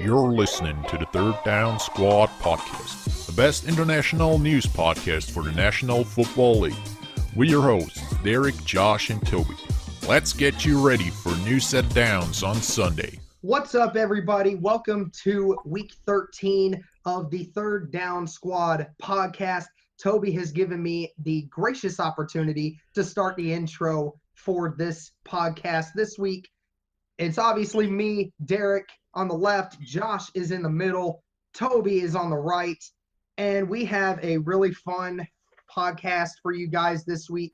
You're listening to the Third Down Squad podcast, the best international news podcast for the National Football League. We're your hosts, Derek, Josh, and Toby. Let's get you ready for a new set of downs on Sunday. What's up, everybody? Welcome to week 13 of the Third Down Squad podcast. Toby has given me the gracious opportunity to start the intro for this podcast this week. It's obviously me, Derek, on the left. Josh is in the middle. Toby is on the right. And we have a really fun podcast for you guys this week.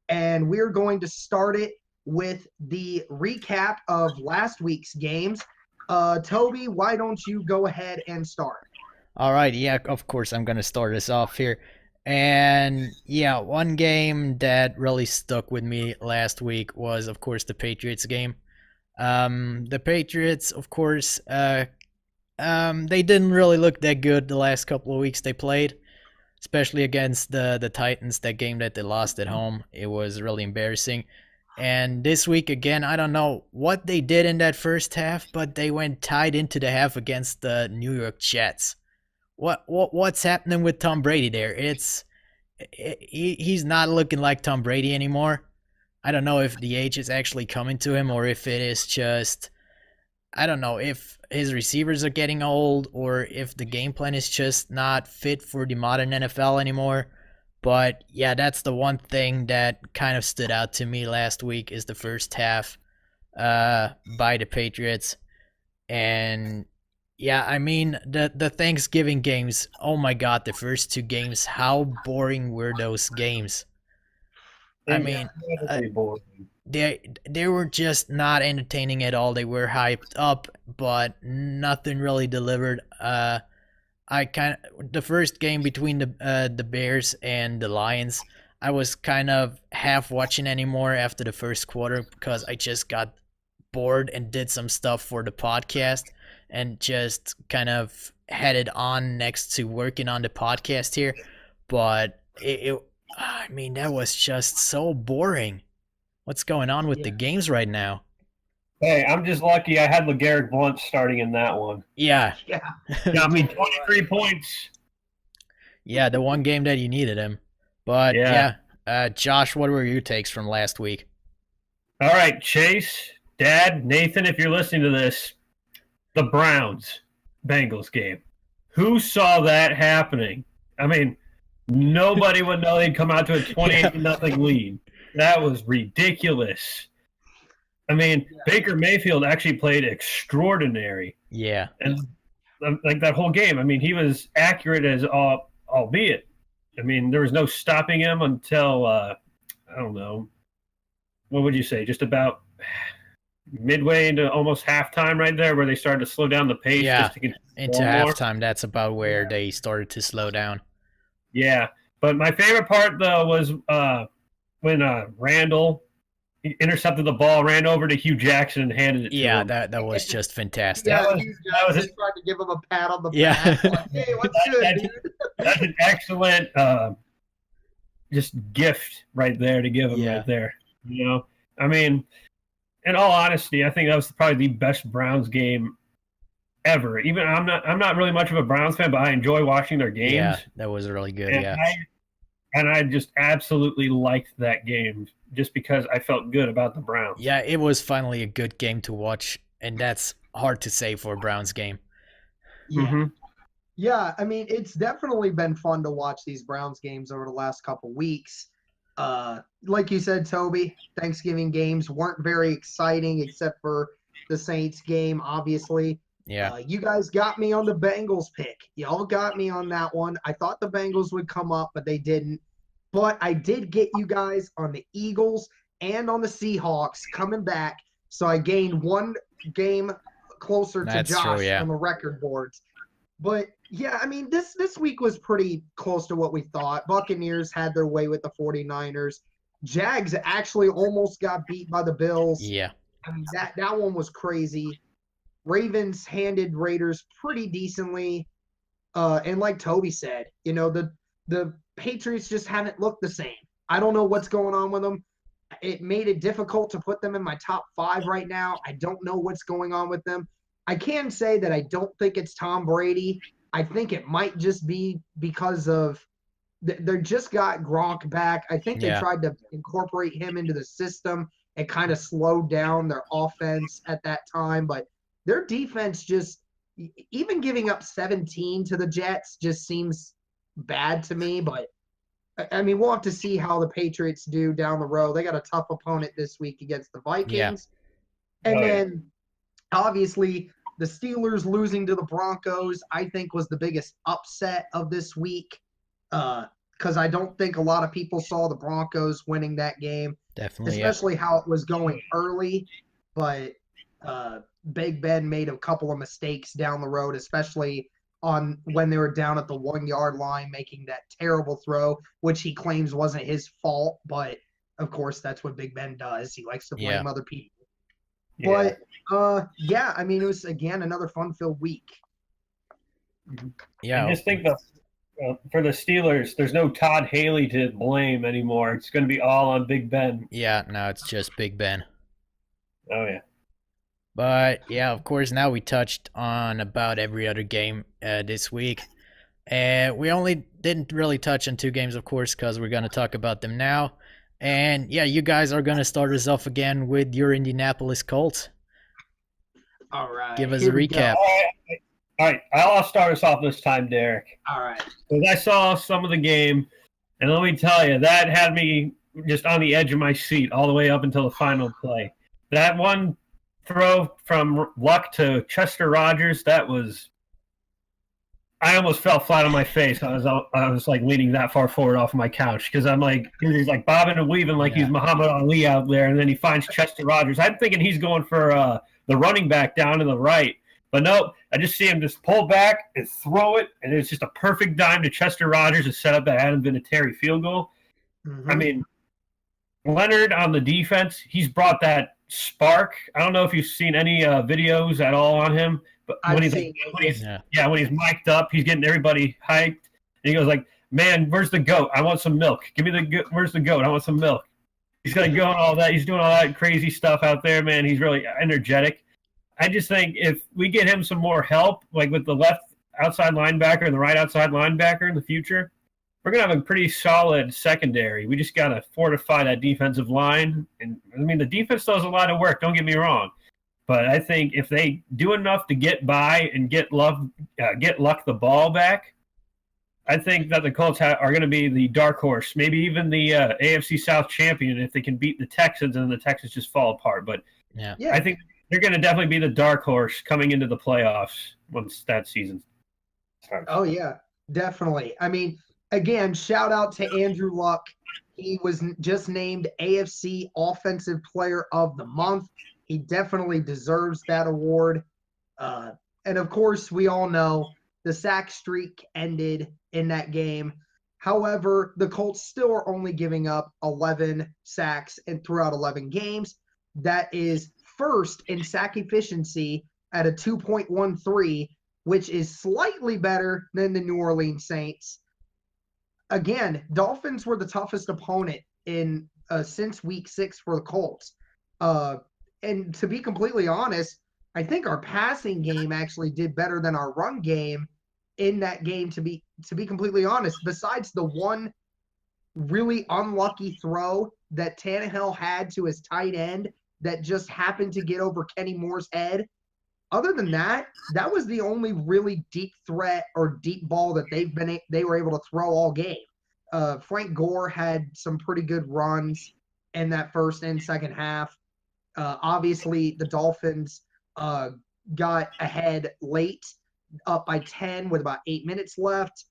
And we're going to start it with the recap of last week's games. Toby, why don't you go ahead and start? All right, yeah, of course I'm going to start us off here. And yeah, one game that really stuck with me last week was, of course, the Patriots game. The Patriots, of course, they didn't really look that good the last couple of weeks they played, especially against the Titans, that game that they lost at home. It was really embarrassing. And this week, again, I don't know what they did in that first half, but they went tied into the half against the New York Jets. What's happening with Tom Brady there? He's not looking like Tom Brady anymore. I don't know if the age is actually coming to him or if it is just, I don't know if his receivers are getting old or if the game plan is just not fit for the modern NFL anymore. But yeah, that's the one thing that kind of stood out to me last week is the first half by the Patriots. And yeah, I mean, the Thanksgiving games, oh my God, the first two games, how boring were those games? I mean, they were just not entertaining at all. They were hyped up, but nothing really delivered. The first game between the Bears and the Lions, I was kind of half watching anymore after the first quarter because I just got bored and did some stuff for the podcast and just kind of headed on next to working on the podcast here. But I mean, that was just so boring. What's going on with the games right now? Hey, I'm just lucky I had LeGarrette Blount starting in that one. Yeah. Got me 23 points. Yeah, the one game that you needed him. But Josh, what were your takes from last week? All right, Chase, Dad, Nathan, if you're listening to this, the Browns-Bengals game. Who saw that happening? I mean, nobody would know they'd come out to a 28-0 lead. That was ridiculous. I mean, Baker Mayfield actually played extraordinary. Yeah. And like that whole game, I mean, he was accurate as albeit. I mean, there was no stopping him until, I don't know, what would you say, just about midway into almost halftime right there where they started to slow down the pace. Yeah, just to get into halftime, that's about where they started to slow down. Yeah, but my favorite part, though, was when Randall intercepted the ball, ran over to Hugh Jackson, and handed it to him. Yeah, that was just fantastic. Hugh Jackson tried to give him a pat on the back. Like, hey, what's good, dude? That's an excellent just gift right there to give him right there. You know, I mean, in all honesty, I think that was probably the best Browns game ever. Even I'm not really much of a Browns fan, but I enjoy watching their games. Yeah, that was really good. And I just absolutely liked that game just because I felt good about the Browns. Yeah, it was finally a good game to watch, and that's hard to say for a Browns game. Yeah. Mm-hmm. Yeah, I mean, it's definitely been fun to watch these Browns games over the last couple weeks. Like you said, Toby, Thanksgiving games weren't very exciting except for the Saints game, obviously. Yeah. You guys got me on the Bengals pick. Y'all got me on that one. I thought the Bengals would come up, but they didn't. But I did get you guys on the Eagles and on the Seahawks coming back. So I gained one game closer to Josh on the record boards. But yeah, I mean, this week was pretty close to what we thought. Buccaneers had their way with the 49ers. Jags actually almost got beat by the Bills. Yeah. I mean, that one was crazy. Ravens handed Raiders pretty decently. And like Toby said, you know, the Patriots just haven't looked the same. I don't know what's going on with them. It made it difficult to put them in my top 5 right now. I don't know what's going on with them. I can say that I don't think it's Tom Brady. I think it might just be because of they just got Gronk back. I think they Yeah. tried to incorporate him into the system and kind of slowed down their offense at that time. But their defense just, even giving up 17 to the Jets just seems bad to me. But I mean, we'll have to see how the Patriots do down the road. They got a tough opponent this week against the Vikings. And then obviously the Steelers losing to the Broncos, I think, was the biggest upset of this week. Because I don't think a lot of people saw the Broncos winning that game, Definitely. Yeah. especially how it was going early. But Big Ben made a couple of mistakes down the road, especially on when they were down at the 1 yard line, making that terrible throw, which he claims wasn't his fault. But of course, that's what Big Ben does. He likes to blame other people. Yeah. But I mean, it was again another fun-filled week. Yeah. I just think that for the Steelers, there's no Todd Haley to blame anymore. It's going to be all on Big Ben. Yeah, no, it's just Big Ben. Oh, yeah. But yeah, of course, now we touched on about every other game this week. And we only didn't really touch on 2 games, of course, because we're going to talk about them now. And yeah, you guys are going to start us off again with your Indianapolis Colts. All right. Give us a here we recap. go. All right, I'll start us off this time, Derek. All right. Because I saw some of the game, and let me tell you, that had me just on the edge of my seat all the way up until the final play. That one throw from Luck to Chester Rogers, that was – I almost fell flat on my face. I was like leaning that far forward off of my couch because I'm like – he's like bobbing and weaving like he's Muhammad Ali out there, and then he finds Chester Rogers. I'm thinking he's going for the running back down to the right. But no, I just see him just pull back and throw it, and it's just a perfect dime to Chester Rogers to set up that Adam Vinatieri field goal. Mm-hmm. I mean, Leonard on the defense, he's brought that spark. I don't know if you've seen any videos at all on him, but when he's mic'd up, he's getting everybody hyped, and he goes like, "Man, where's the goat? I want some milk. Give me where's the goat? I want some milk." He's gonna go and all that. He's doing all that crazy stuff out there, man. He's really energetic. I just think if we get him some more help, like with the left outside linebacker and the right outside linebacker in the future, we're going to have a pretty solid secondary. We just got to fortify that defensive line. And I mean, the defense does a lot of work, don't get me wrong. But I think if they do enough to get by and get Luck the ball back, I think that the Colts are going to be the dark horse, maybe even the AFC South champion if they can beat the Texans and the Texans just fall apart. But I think they're going to definitely be the dark horse coming into the playoffs once that season starts. Oh, yeah, definitely. I mean, again, shout out to Andrew Luck. He was just named AFC Offensive Player of the Month. He definitely deserves that award. And, of course, we all know the sack streak ended in that game. However, the Colts still are only giving up 11 sacks throughout 11 games. That is first in sack efficiency at a 2.13, which is slightly better than the New Orleans Saints. Again, Dolphins were the toughest opponent in since week 6 for the Colts. And to be completely honest, I think our passing game actually did better than our run game in that game, to be completely honest. Besides the one really unlucky throw that Tannehill had to his tight end that just happened to get over Kenny Moore's head. Other than that, that was the only really deep threat or deep ball that they were able to throw all game. Frank Gore had some pretty good runs in that first and second half. Obviously, the Dolphins got ahead late, up by 10 with about 8 minutes left.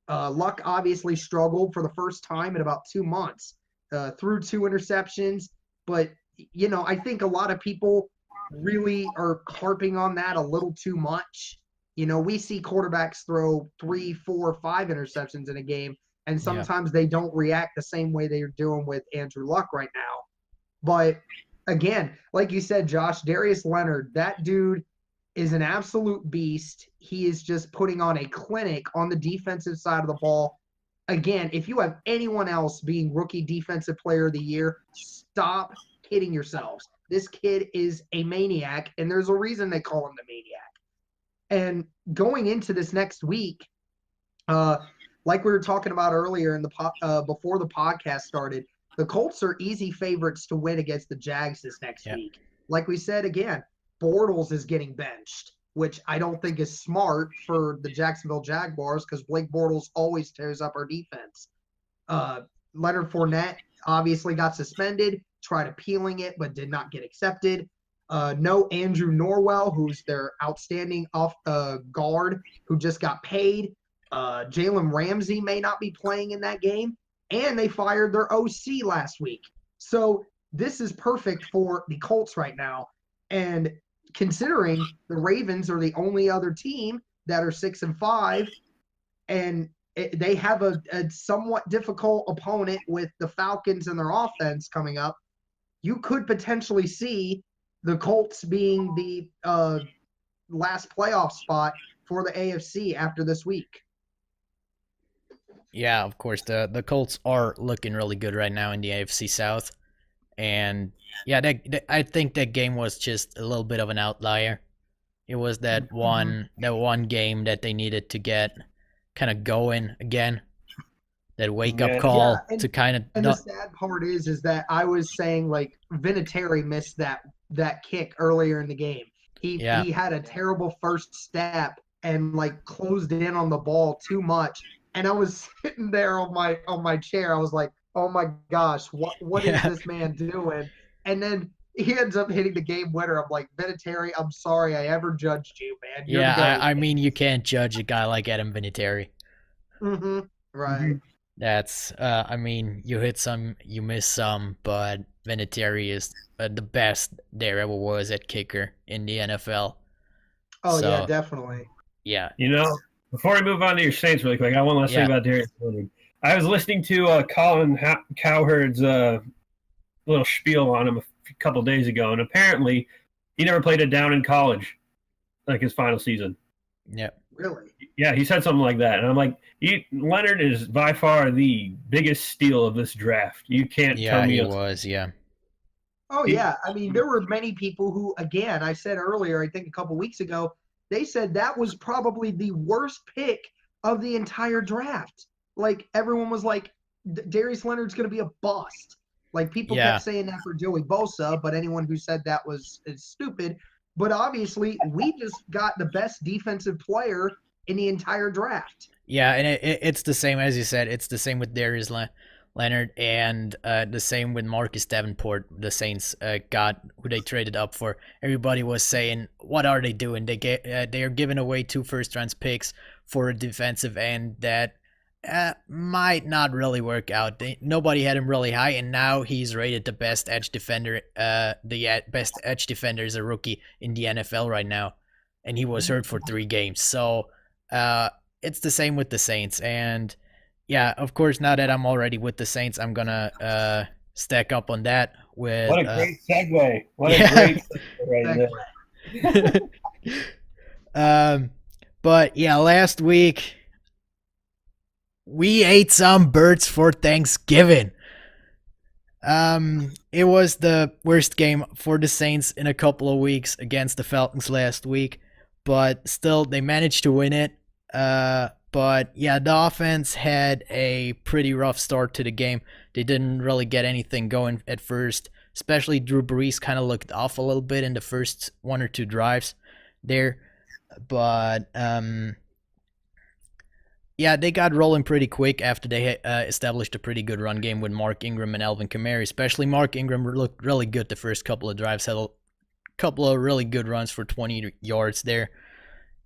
Luck obviously struggled for the first time in about 2 months, threw 2 interceptions, but I think a lot of people really are harping on that a little too much. We see quarterbacks throw 3, 4, 5 interceptions in a game, and sometimes they don't react the same way they're doing with Andrew Luck right now. But again, like you said, Josh, Darius Leonard, that dude is an absolute beast. He is just putting on a clinic on the defensive side of the ball. Again, if you have anyone else being rookie defensive player of the year, stop kidding yourselves. This kid is a maniac, and there's a reason they call him the maniac. And going into this next week, like we were talking about earlier in the before the podcast started, the Colts are easy favorites to win against the Jags this next week. Like we said again, Bortles is getting benched, which I don't think is smart for the Jacksonville Jaguars because Blake Bortles always tears up our defense. Leonard Fournette obviously got suspended, tried appealing it, but did not get accepted. No Andrew Norwell, who's their outstanding guard, who just got paid. Jalen Ramsey may not be playing in that game. And they fired their OC last week. So this is perfect for the Colts right now. And considering the Ravens are the only other team that are 6-5, and they have a somewhat difficult opponent with the Falcons and their offense coming up, you could potentially see the Colts being the last playoff spot for the AFC after this week. Yeah, of course, the Colts are looking really good right now in the AFC South. And yeah, I think that game was just a little bit of an outlier. It was that one game that they needed to get kind of going again. That wake-up call to kind of... And the sad part is that I was saying, like, Vinatieri missed that kick earlier in the game. He had a terrible first step and, like, closed in on the ball too much. And I was sitting there on my chair. I was like, oh, my gosh, what is this man doing? And then he ends up hitting the game winner. I'm like, Vinatieri, I'm sorry I ever judged you, man. I mean, you can't judge a guy like Adam Vinatieri. Mm-hmm. Right. Mm-hmm. That's, I mean, you hit some, you miss some, but Vinatieri is the best there ever was at kicker in the NFL. Oh, so, yeah, definitely. Yeah. You know, before we move on to your Saints really quick, I want to say about Darius Leonard. I was listening to Colin Cowherd's little spiel on him a couple days ago, and apparently he never played it down in college, like his final season. Yeah. Really? Yeah, he said something like that. And I'm like, Leonard is by far the biggest steal of this draft. You can't tell me. Yeah, he was, yeah. Oh, yeah. I mean, there were many people who, again, I said earlier, I think a couple weeks ago, they said that was probably the worst pick of the entire draft. Like, everyone was like, Darius Leonard's going to be a bust. Like, people kept saying that for Joey Bosa, but anyone who said that is stupid. But obviously, we just got the best defensive player in the entire draft. Yeah, and it's the same, as you said, it's the same with Darius Leonard and the same with Marcus Davenport, the Saints got, who they traded up for. Everybody was saying, what are they doing? They are giving away 2 first-round picks for a defensive end that might not really work out. Nobody had him really high, and now he's rated the best edge defender. The best edge defender is a rookie in the NFL right now, and he was hurt for 3 games. So it's the same with the Saints. And yeah, of course, now that I'm already with the Saints, I'm gonna stack up on that with. What a great segue! What a great segue right there. But yeah, last week we ate some birds for Thanksgiving. It was the worst game for the Saints in a couple of weeks against the Falcons last week, but still they managed to win it. But yeah, the offense had a pretty rough start to the game. They didn't really get anything going at first, especially Drew Brees kind of looked off a little bit in the first 1 or 2 drives there. But yeah, they got rolling pretty quick after they established a pretty good run game with Mark Ingram and Alvin Kamara. Especially Mark Ingram looked really good the first couple of drives, had a couple of really good runs for 20 yards there.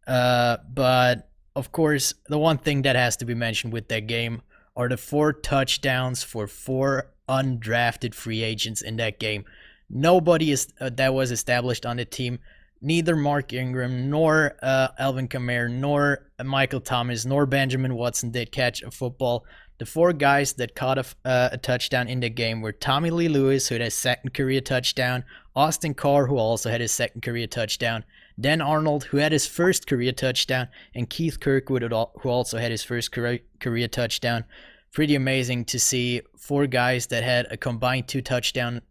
But of course, the one thing that has to be mentioned with that game are the 4 touchdowns for 4 undrafted free agents in that game. Nobody that was established on the team. Neither Mark Ingram, nor Alvin Kamara, nor Michael Thomas, nor Benjamin Watson did catch a football. The 4 guys that caught a touchdown in the game were Tommy Lee Lewis, who had his 2nd career touchdown, Austin Carr, who also had his 2nd career touchdown, Dan Arnold, who had his 1st career touchdown, and Keith Kirkwood, who also had his 1st career touchdown. Pretty amazing to see 4 guys that had a combined 2 touchdowns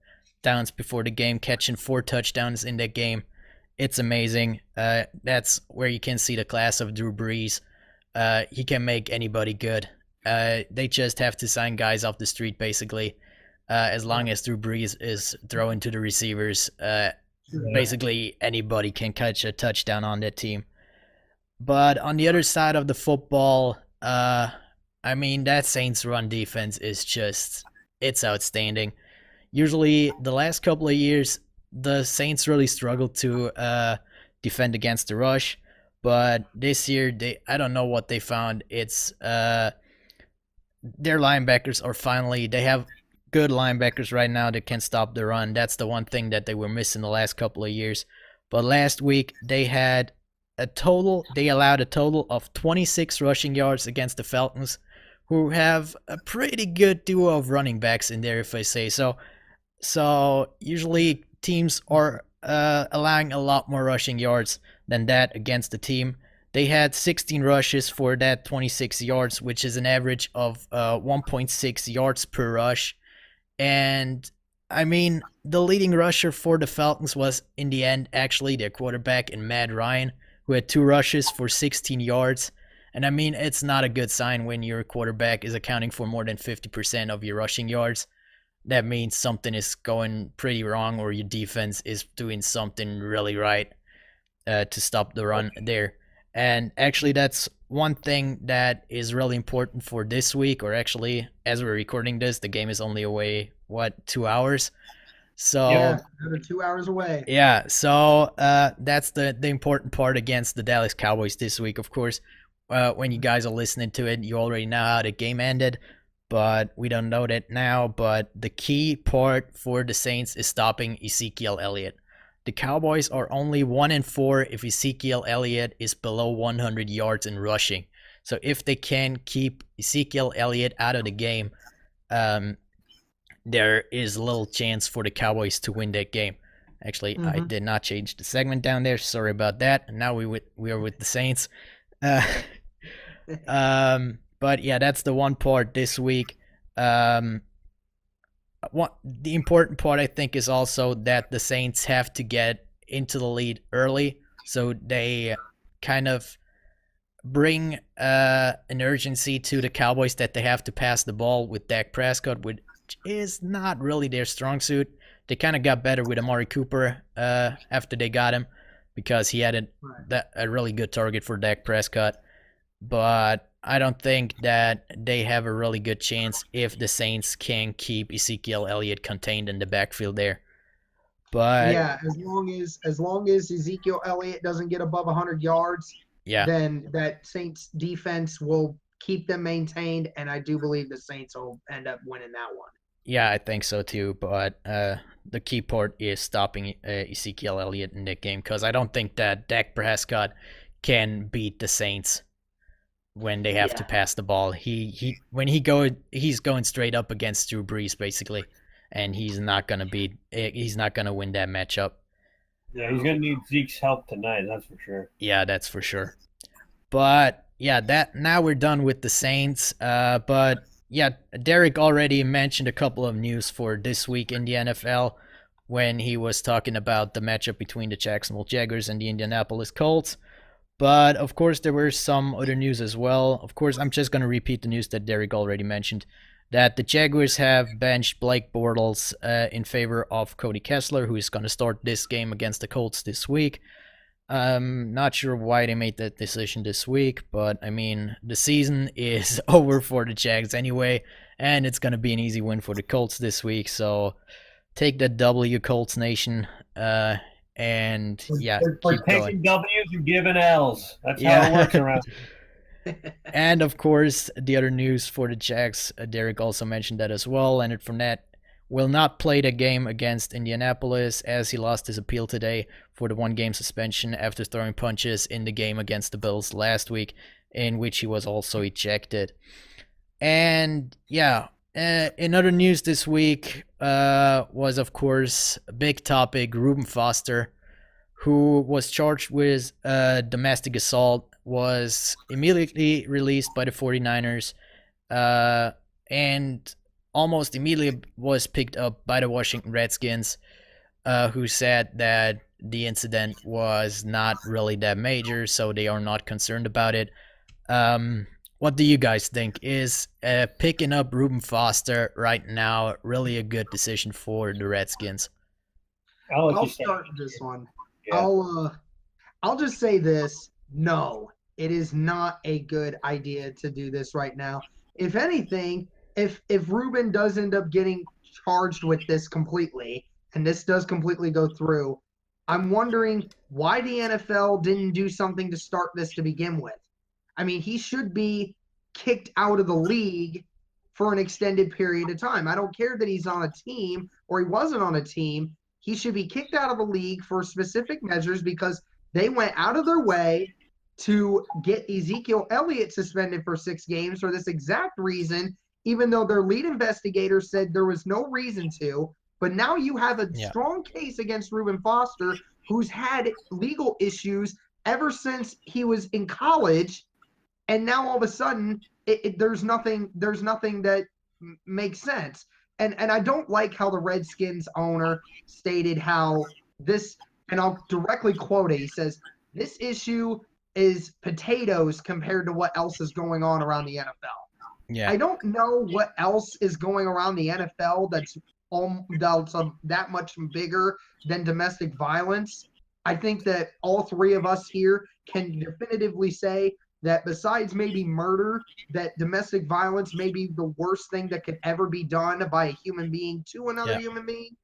touchdowns before the game, catching 4 touchdowns in that game. It's amazing. That's where you can see the class of Drew Brees. He can make anybody good. They just have to sign guys off the street, basically. As long as Drew Brees is throwing to the receivers, basically anybody can catch a touchdown on that team. But on the other side of the football, I mean, that Saints run defense is just, it's outstanding. Usually, the last couple of years, the Saints really struggled to defend against the rush. But this year, I don't know what they found. It's their linebackers are finally, they have good linebackers right now that can stop the run. That's the one thing that they were missing the last couple of years. But last week, they allowed a total of 26 rushing yards against the Falcons, who have a pretty good duo of running backs in there, if I say so. So usually teams are allowing a lot more rushing yards than that against the team. They had 16 rushes for that 26 yards, which is an average of 1.6 yards per rush. And I mean, the leading rusher for the Falcons was, in the end, actually their quarterback in Matt Ryan, who had 2 rushes for 16 yards. And I mean, it's not a good sign when your quarterback is accounting for more than 50% of your rushing yards. That means something is going pretty wrong, or your defense is doing something really right to stop the run there. And actually, that's one thing that is really important for this week, or actually, as we're recording this, the game is only away, 2 hours? So yeah, another 2 hours away. Yeah, so that's the important part against the Dallas Cowboys this week. Of course, when you guys are listening to it, you already know how the game ended, but we don't know that now. But the key part for the Saints is stopping Ezekiel Elliott. The Cowboys are only 1-4 if Ezekiel Elliott is below 100 yards in rushing. So if they can keep Ezekiel Elliott out of the game, there is little chance for the Cowboys to win that game. Actually, I did not change the segment down there. Sorry about that. And now we are with the Saints. But yeah, that's the one part this week. The important part, I think, is also that the Saints have to get into the lead early, so they kind of bring an urgency to the Cowboys that they have to pass the ball with Dak Prescott, which is not really their strong suit. They kind of got better with Amari Cooper after they got him, because he had a really good target for Dak Prescott. But I don't think that they have a really good chance if the Saints can keep Ezekiel Elliott contained in the backfield there. But yeah, as long as Ezekiel Elliott doesn't get above 100 yards, then that Saints defense will keep them maintained, and I do believe the Saints will end up winning that one. Yeah, I think so too. But the key part is stopping Ezekiel Elliott in that game, because I don't think that Dak Prescott can beat the Saints when they have to pass the ball. He's going straight up against Drew Brees basically, and he's not gonna win that matchup. Yeah, he's gonna need Zeke's help tonight, that's for sure. Yeah, that's for sure. But yeah, now we're done with the Saints. But yeah, Derek already mentioned a couple of news for this week in the NFL when he was talking about the matchup between the Jacksonville Jaguars and the Indianapolis Colts. But of course, there were some other news as well. Of course, I'm just going to repeat the news that Derek already mentioned, that the Jaguars have benched Blake Bortles in favor of Cody Kessler, who is going to start this game against the Colts this week. Not sure why they made that decision this week, but I mean, the season is over for the Jags anyway, and it's going to be an easy win for the Colts this week. So take that W, Colts Nation. And yeah, we're taking W's and giving L's. That's how it works around. And of course, the other news for the Jags, Derek also mentioned that as well. Leonard Fournette will not play the game against Indianapolis, as he lost his appeal today for the 1-game suspension after throwing punches in the game against the Bills last week, in which he was also ejected. And yeah, in other news this week was, of course, a big topic. Reuben Foster, who was charged with domestic assault, was immediately released by the 49ers. And almost immediately was picked up by the Washington Redskins, who said that the incident was not really that major, so they are not concerned about it. What do you guys think? Is picking up Reuben Foster right now really a good decision for the Redskins? I'll start this one. Yeah. I'll just say this. No, it is not a good idea to do this right now. If anything, if Ruben does end up getting charged with this completely, and this does completely go through, I'm wondering why the NFL didn't do something to start this to begin with. I mean, he should be kicked out of the league for an extended period of time. I don't care that he's on a team or he wasn't on a team. He should be kicked out of the league for specific measures because they went out of their way to get Ezekiel Elliott suspended for 6 games for this exact reason, even though their lead investigator said there was no reason to. But now you have a strong case against Reuben Foster, who's had legal issues ever since he was in college, and now all of a sudden there's nothing that makes sense. And I don't like how the Redskins owner stated how this, and I'll directly quote it. He says, "This issue is potatoes compared to what else is going on around the NFL." Yeah. I don't know what else is going around the NFL that's that much bigger than domestic violence. I think that all three of us here can definitively say that besides maybe murder, that domestic violence may be the worst thing that could ever be done by a human being to another human being.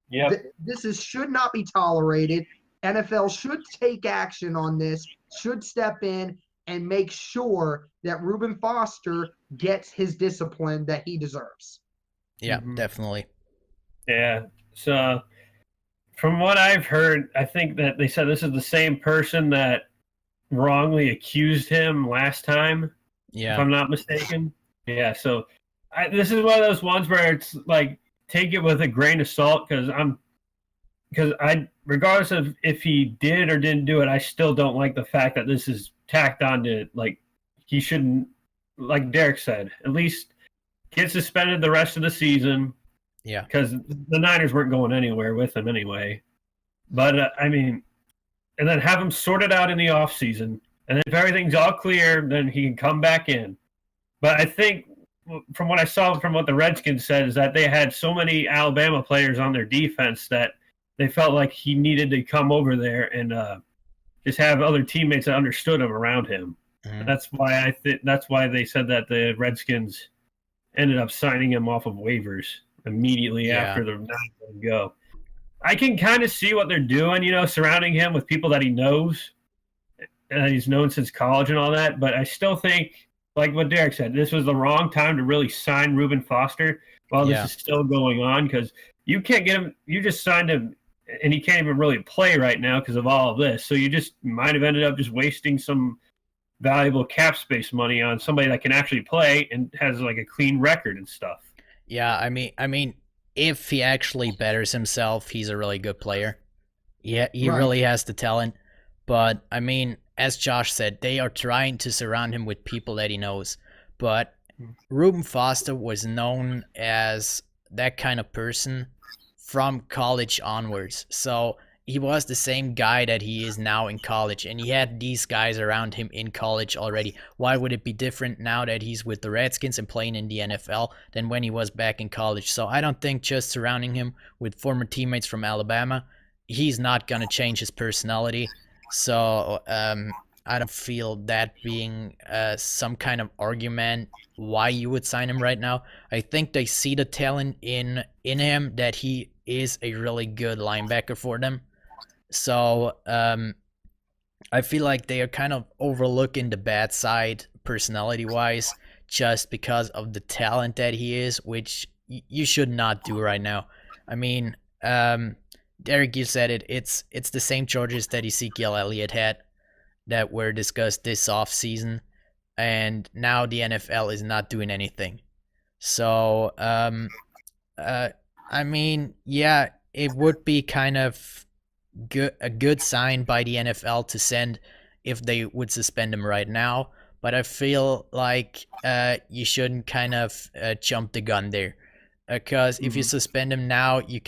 Yeah. This should not be tolerated. NFL should take action on this, should step in and make sure that Reuben Foster gets his discipline that he deserves. Yeah, definitely. Yeah. So from what I've heard, I think that they said this is the same person that wrongly accused him last time. Yeah. If I'm not mistaken. Yeah. So this is one of those ones where it's like, take it with a grain of salt because regardless of if he did or didn't do it, I still don't like the fact that this is tacked on to, like, he shouldn't, like Derek said, at least get suspended the rest of the season. Yeah. Because the Niners weren't going anywhere with him anyway. But, I mean, and then have him sorted out in the offseason. And if everything's all clear, then he can come back in. But I think from what I saw from what the Redskins said is that they had so many Alabama players on their defense that they felt like he needed to come over there and just have other teammates that understood him around him. Mm-hmm. That's why that's why they said that the Redskins ended up signing him off of waivers immediately after the Niners let him go. I can kind of see what they're doing, surrounding him with people that he knows, and he's known since college and all that. But I still think, like what Derek said, this was the wrong time to really sign Reuben Foster while this is still going on, because you can't get him. You just signed him, and he can't even really play right now because of all of this. So you just might have ended up just wasting some valuable cap space money on somebody that can actually play and has like a clean record and stuff. Yeah, I mean, if he actually betters himself, he's a really good player. Yeah, he really has the talent. But I mean, as Josh said, they are trying to surround him with people that he knows. But Reuben Foster was known as that kind of person from college onwards. So he was the same guy that he is now in college, and he had these guys around him in college already. Why would it be different now that he's with the Redskins and playing in the NFL than when he was back in college? So I don't think just surrounding him with former teammates from Alabama, he's not going to change his personality. So I don't feel that being some kind of argument why you would sign him right now. I think they see the talent in him, that he is a really good linebacker for them. So I feel like they are kind of overlooking the bad side personality-wise just because of the talent that he is, which you should not do right now. I mean, Derek, you said it. It's the same charges that Ezekiel Elliott had that were discussed this offseason, and now the NFL is not doing anything. So, I mean, yeah, it would be kind of a good sign by the NFL to send if they would suspend him right now. But I feel like you shouldn't kind of jump the gun there. because if you suspend him now, you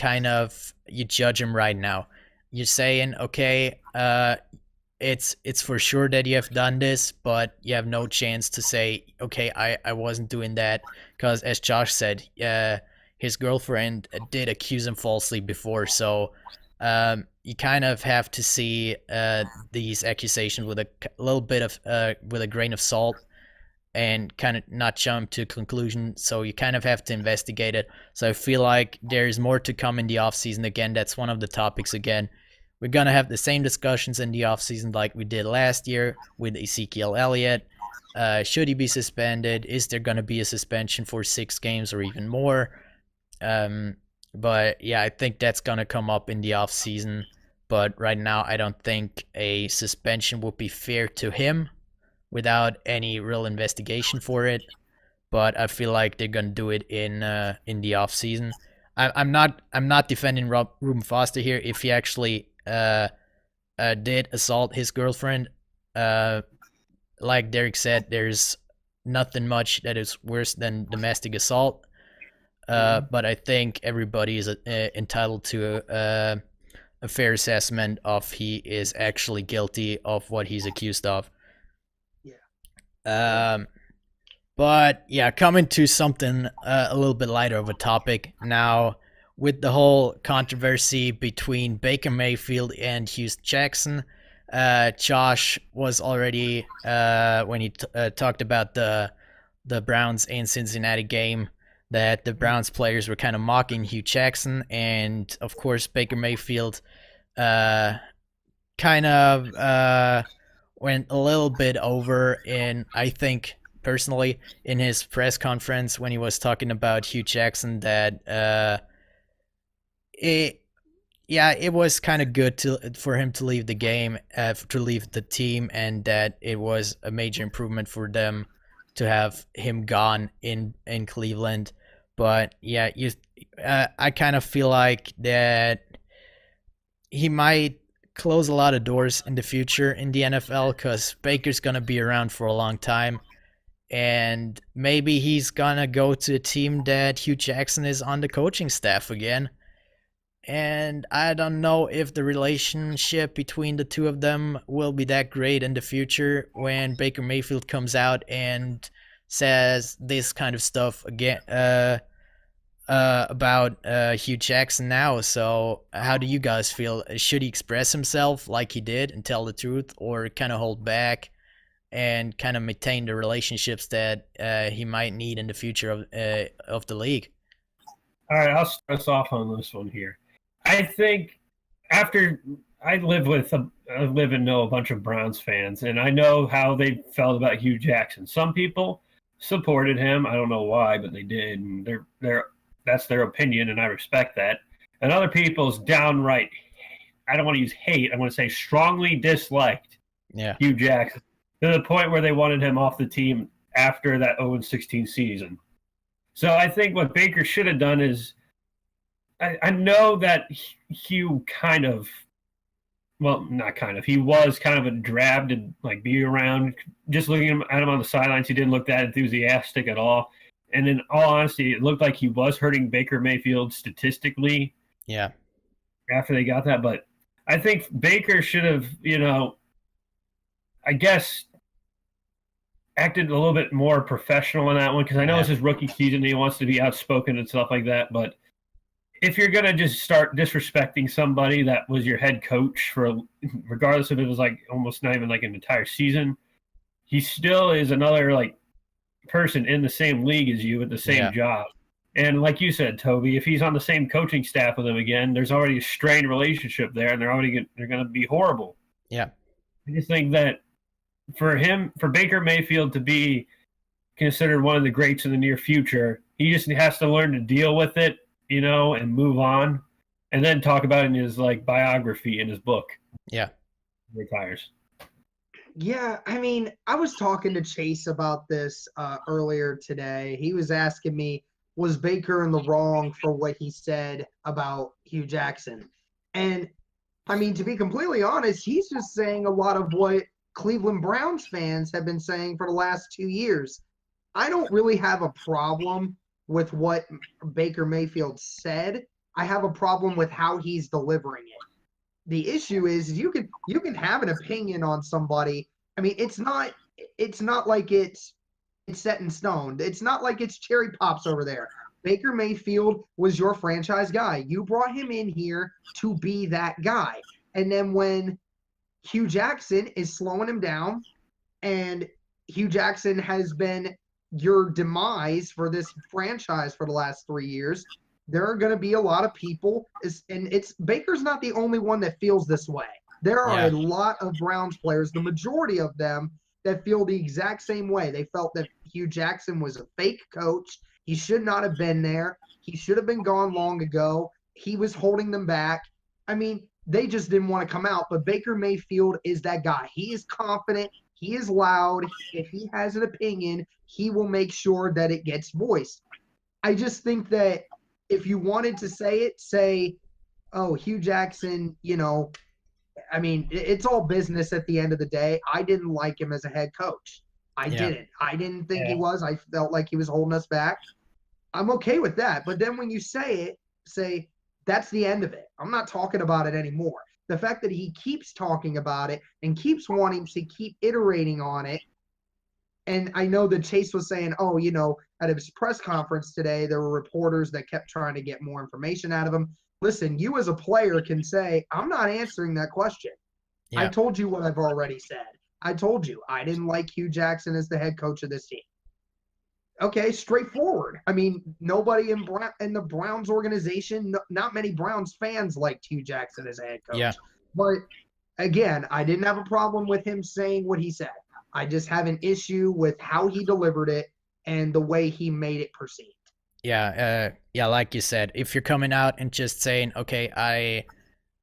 judge him right now. You're saying, okay, it's for sure that you have done this, but you have no chance to say, okay, I wasn't doing that, because as Josh said, his girlfriend did accuse him falsely before, so you kind of have to see these accusations with a little bit of with a grain of salt, and kind of not jump to a conclusion. So you kind of have to investigate it. So I feel like there's more to come in the offseason. Again, that's one of the topics again. We're going to have the same discussions in the offseason like we did last year with Ezekiel Elliott. Should he be suspended? Is there going to be a suspension for 6 games or even more? But yeah, I think that's going to come up in the offseason. But right now, I don't think a suspension would be fair to him without any real investigation for it. But I feel like they're gonna do it in the off season. I'm not defending Reuben Foster here. If he actually did assault his girlfriend, like Derek said, there's nothing much that is worse than domestic assault. But I think everybody is entitled to a fair assessment of he is actually guilty of what he's accused of. But yeah, coming to something a little bit lighter of a topic now, with the whole controversy between Baker Mayfield and Hugh Jackson. Josh was already when he talked about the Browns and Cincinnati game, that the Browns players were kind of mocking Hugh Jackson, and of course Baker Mayfield kind of went a little bit over in, I think personally, in his press conference when he was talking about Hugh Jackson, that it was kind of good for him to leave the game, to leave the team, and that it was a major improvement for them to have him gone in Cleveland. But yeah, I kind of feel like that he might close a lot of doors in the future in the NFL, because Baker's gonna be around for a long time, and maybe he's gonna go to a team that Hugh Jackson is on the coaching staff again. And I don't know if the relationship between the two of them will be that great in the future when Baker Mayfield comes out and says this kind of stuff again about Hugh Jackson now. So how do you guys feel? Should he express himself like he did and tell the truth, or kind of hold back and kind of maintain the relationships that he might need in the future of the league? All right, I'll start us off on this one here. I think after I live and know a bunch of Browns fans, and I know how they felt about Hugh Jackson. Some people supported him. I don't know why, but they did. And that's their opinion, and I respect that. And other people's downright, I don't want to use hate, I want to say strongly disliked Hugh Jackson, to the point where they wanted him off the team after that 0-16 season. So I think what Baker should have done is, I know that Hugh kind of, well, not kind of, he was kind of a drab to like be around. Just looking at him on the sidelines, he didn't look that enthusiastic at all. And in all honesty, it looked like he was hurting Baker Mayfield statistically. Yeah. After they got that. But I think Baker should have, I guess, acted a little bit more professional in that one, because I know it's his rookie season and he wants to be outspoken and stuff like that. But if you're going to just start disrespecting somebody that was your head coach, for regardless if it was like almost not even like an entire season, he still is another like person in the same league as you with the same job. And like you said, Toby, if he's on the same coaching staff with him again, there's already a strained relationship there, and they're going to be horrible. Yeah. I just think that for Baker Mayfield to be considered one of the greats in the near future, he just has to learn to deal with it, and move on, and then talk about it in his like biography in his book. Yeah. Retires. Yeah, I mean, I was talking to Chase about this earlier today. He was asking me, was Baker in the wrong for what he said about Hugh Jackson? And I mean, to be completely honest, he's just saying a lot of what Cleveland Browns fans have been saying for the last 2 years. I don't really have a problem with what Baker Mayfield said. I have a problem with how he's delivering it. The issue is you can have an opinion on somebody. I mean, it's not like it's set in stone. It's not like it's cherry pops over there. Baker Mayfield was your franchise guy. You brought him in here to be that guy. And then when Hugh Jackson is slowing him down, and Hugh Jackson has been your demise for this franchise for the last 3 years, there are going to be a lot of people, and it's Baker's not the only one that feels this way. There are a lot of Browns players, the majority of them, that feel the exact same way. They felt that Hugh Jackson was a fake coach. He should not have been there. He should have been gone long ago. He was holding them back. I mean, they just didn't want to come out, but Baker Mayfield is that guy. He is confident. He is loud. If he has an opinion, he will make sure that it gets voiced. I just think that if you wanted to say it, say, oh, Hugh Jackson, I mean, it's all business at the end of the day. I didn't like him as a head coach. I didn't think he was. I felt like he was holding us back. I'm okay with that. But then when you say it, say, that's the end of it. I'm not talking about it anymore. The fact that he keeps talking about it and keeps wanting to keep iterating on it. And I know that Chase was saying, at his press conference today, there were reporters that kept trying to get more information out of him. Listen, you as a player can say, I'm not answering that question. Yeah. I told you what I've already said. I told you I didn't like Hugh Jackson as the head coach of this team. Okay, straightforward. I mean, nobody in the Browns organization, not many Browns fans liked Hugh Jackson as a head coach. Yeah. But again, I didn't have a problem with him saying what he said. I just have an issue with how he delivered it and the way he made it perceived. Yeah, like you said, if you're coming out and just saying, okay,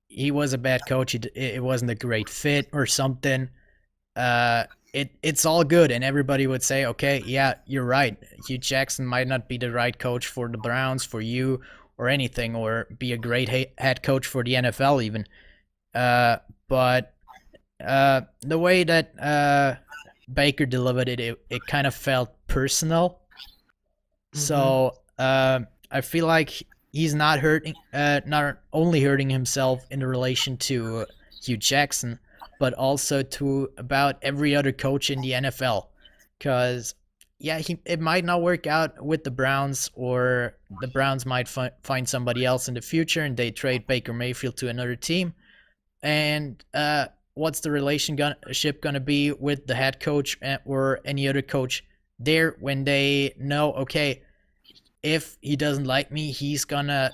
he was a bad coach, it wasn't a great fit or something, it's all good, and everybody would say, okay, yeah, you're right. Hugh Jackson might not be the right coach for the Browns, for you, or anything, or be a great head coach for the NFL even. But the way that Baker delivered it kind of felt personal. Mm-hmm. So I feel like he's not only hurting himself in relation to Hugh Jackson, but also to about every other coach in the NFL. Because, it might not work out with the Browns, or the Browns might find somebody else in the future and they trade Baker Mayfield to another team. And what's the relationship going to be with the head coach or any other coach there when they know, okay, if he doesn't like me, he's going to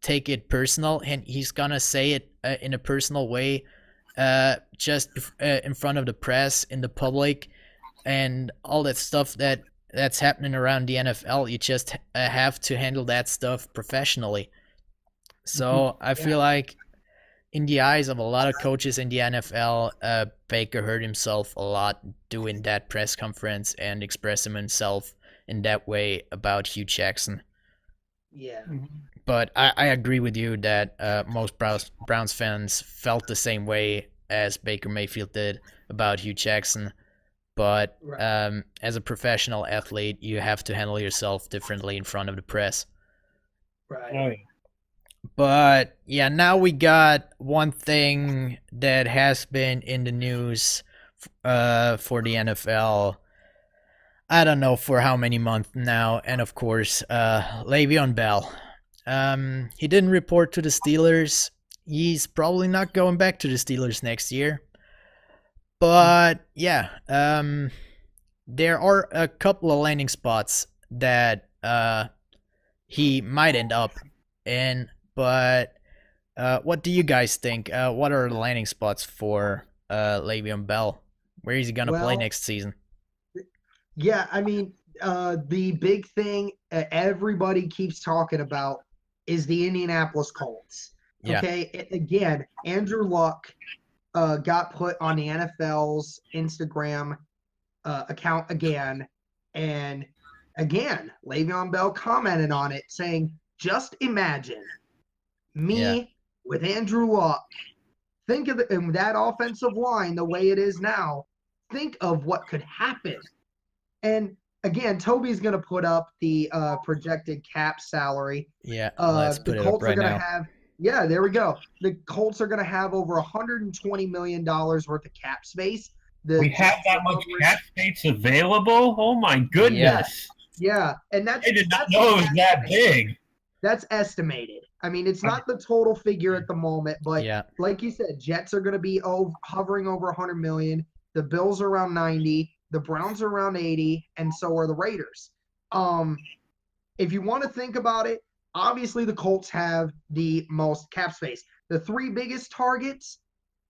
take it personal and he's going to say it in a personal way, just in front of the press, in the public, and all that stuff that's happening around the NFL. You just have to handle that stuff professionally. So I feel like in the eyes of a lot of coaches in the NFL, Baker hurt himself a lot doing that press conference and expressing himself in that way about Hugh Jackson. Yeah. But I agree with you that most Browns fans felt the same way as Baker Mayfield did about Hugh Jackson. But as a professional athlete, you have to handle yourself differently in front of the press. Right. Oh, yeah. But now we got one thing that has been in the news for the NFL. I don't know for how many months now, and of course, Le'Veon Bell. He didn't report to the Steelers. He's probably not going back to the Steelers next year. But there are a couple of landing spots that he might end up in. But what do you guys think? What are the landing spots for Le'Veon Bell? Where is he going to play next season? Yeah, I mean, the big thing everybody keeps talking about is the Indianapolis Colts. Yeah. Okay, again, Andrew Luck got put on the NFL's Instagram account again. And again, Le'Veon Bell commented on it saying, just imagine me with Andrew Luck. Think of that offensive line the way it is now. Think of what could happen. And again, Toby's going to put up the projected cap salary. Yeah, let's put The it up Colts are right going to now. have, yeah, there we go. The Colts are going to have over $120 million worth of cap space. We have that much cap space available? Oh my goodness. Yeah, and I did not know it was that big. That's estimated. I mean, it's not the total figure at the moment, but like you said, Jets are going to be hovering over 100 million. The Bills are around 90. The Browns are around 80, and so are the Raiders. If you want to think about it, obviously the Colts have the most cap space. The three biggest targets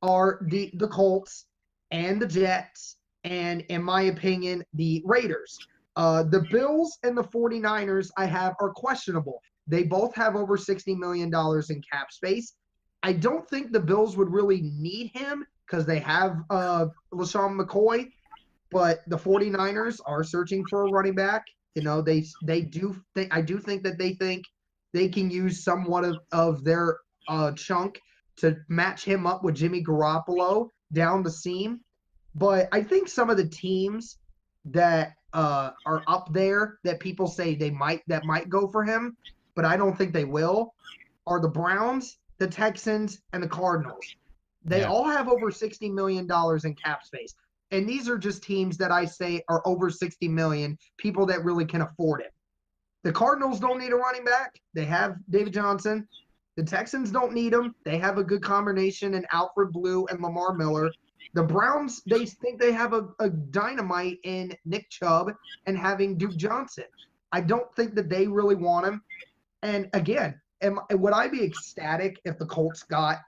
are the Colts and the Jets, and in my opinion, the Raiders. The Bills and the 49ers I have are questionable. They both have over $60 million in cap space. I don't think the Bills would really need him because they have LaShawn McCoy, but the 49ers are searching for a running back. You know, they do think, I do think that they think they can use somewhat of their chunk to match him up with Jimmy Garoppolo down the seam. But I think some of the teams that are up there that people say that might go for him, but I don't think they will, are the Browns, the Texans, and the Cardinals. They all have over $60 million in cap space. And these are just teams that I say are over 60 million, people that really can afford it. The Cardinals don't need a running back. They have David Johnson. The Texans don't need him. They have a good combination in Alfred Blue and Lamar Miller. The Browns, they think they have a dynamite in Nick Chubb and having Duke Johnson. I don't think that they really want him. And again, would I be ecstatic if the Colts got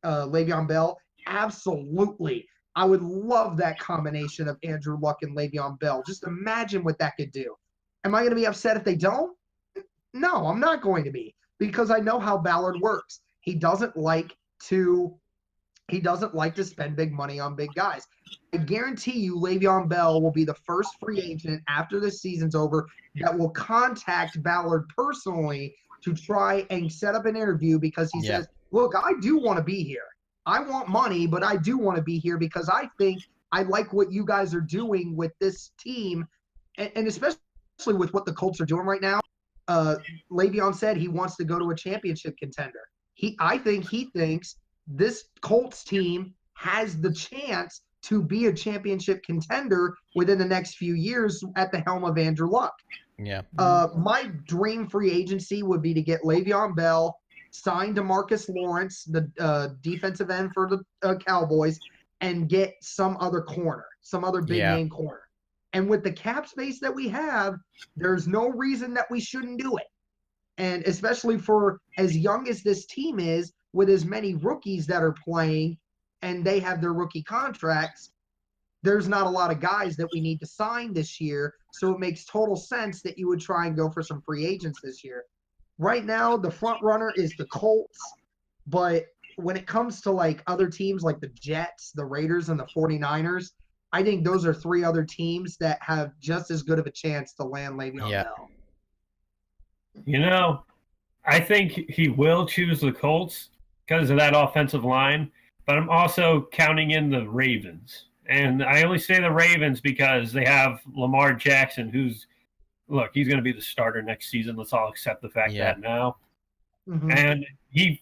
Le'Veon Bell? Absolutely. I would love that combination of Andrew Luck and Le'Veon Bell. Just imagine what that could do. Am I going to be upset if they don't? No, I'm not going to be, because I know how Ballard works. He doesn't like to spend big money on big guys. I guarantee you Le'Veon Bell will be the first free agent after this season's over that will contact Ballard personally to try and set up an interview, because he says, look, I do want to be here. I want money, but I do want to be here because I think I like what you guys are doing with this team, and especially with what the Colts are doing right now. Le'Veon said he wants to go to a championship contender. I think he thinks this Colts team has the chance to be a championship contender within the next few years at the helm of Andrew Luck. Yeah. My dream free agency would be to get Le'Veon Bell, sign DeMarcus Lawrence, the defensive end for the Cowboys, and get some other big name corner. And with the cap space that we have, there's no reason that we shouldn't do it. And especially for as young as this team is, with as many rookies that are playing and they have their rookie contracts, there's not a lot of guys that we need to sign this year. So it makes total sense that you would try and go for some free agents this year. Right now, the front runner is the Colts, but when it comes to like other teams like the Jets, the Raiders, and the 49ers, I think those are three other teams that have just as good of a chance to land Le'Veon Bell. You know, I think he will choose the Colts because of that offensive line, but I'm also counting in the Ravens. And I only say the Ravens because they have Lamar Jackson, who's he's going to be the starter next season. Let's all accept the fact that now. Mm-hmm. And he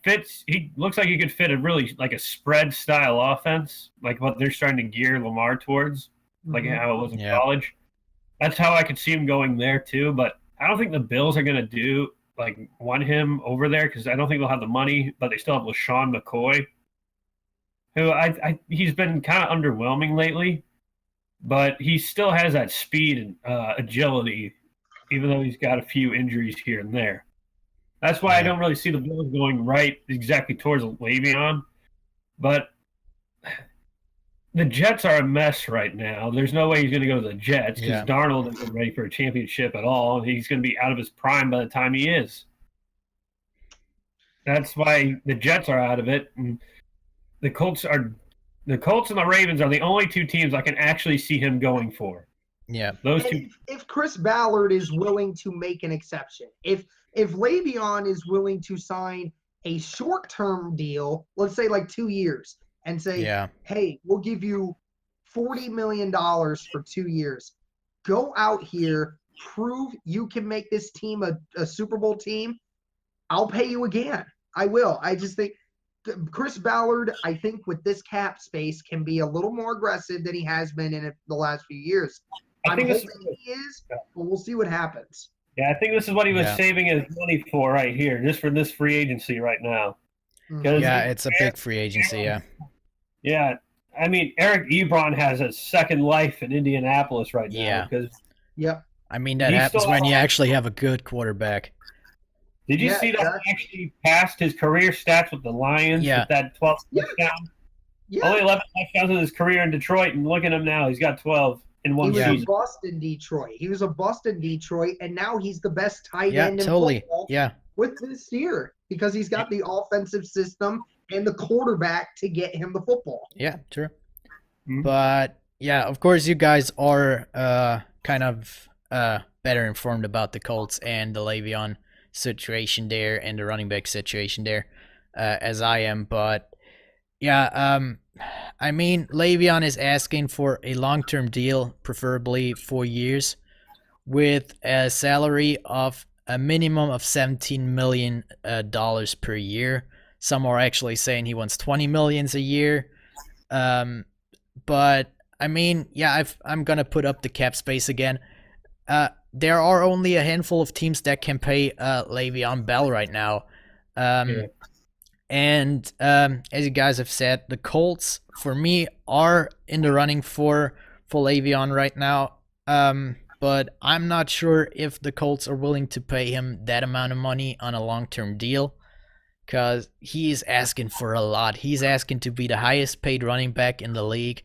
looks like he could fit a really like a spread style offense, like what they're starting to gear Lamar towards, like how it was in college. That's how I could see him going there too. But I don't think the Bills are going to want him over there because I don't think they'll have the money, but they still have LaShawn McCoy, who he's been kind of underwhelming lately, but he still has that speed and agility, even though he's got a few injuries here and there. That's why I don't really see the Bills going right exactly towards Le'Veon. But the Jets are a mess right now. There's no way he's going to go to the Jets because Darnold isn't ready for a championship at all. He's going to be out of his prime by the time he is. That's why the Jets are out of it. And the Colts and the Ravens are the only two teams I can actually see him going for. Yeah. Those two. If Chris Ballard is willing to make an exception, if Le'Veon is willing to sign a short-term deal, let's say like 2 years, and say, hey, we'll give you $40 million for 2 years. go out here, prove you can make this team a Super Bowl team. I'll pay you again. I will. I just think Chris Ballard, I think with this cap space, can be a little more aggressive than he has been in the last few years. I'm hoping he is, but we'll see what happens. Yeah, I think this is what he was saving his money for right here, just for this free agency right now. Yeah, it's a big free agency, yeah. Yeah, I mean, Eric Ebron has a second life in Indianapolis right now. Yep. I mean, that happens when you actually have a good quarterback. Did you see that he actually passed his career stats with the Lions with that 12th touchdown? Yeah. Only 11 touchdowns in his career in Detroit, and look at him now. He's got 12 in one season. He was a Boston Detroit. He was a Boston Detroit, and now he's the best tight end in football with this year because he's got the offensive system and the quarterback to get him the football. Yeah, true. Mm-hmm. But, yeah, of course you guys are kind of better informed about the Colts and the Le'Veon situation there and the running back situation there as I am. But, yeah, I mean, Le'Veon is asking for a long-term deal, preferably 4 years, with a salary of a minimum of $17 million per year. Some are actually saying he wants $20 million a year. But, I mean, yeah, I'm going to put up the cap space again. There are only a handful of teams that can pay Le'Veon Bell right now. And as you guys have said, the Colts, for me, are in the running for Le'Veon right now. But I'm not sure if the Colts are willing to pay him that amount of money on a long-term deal because he is asking for a lot. He's asking to be the highest paid running back in the league.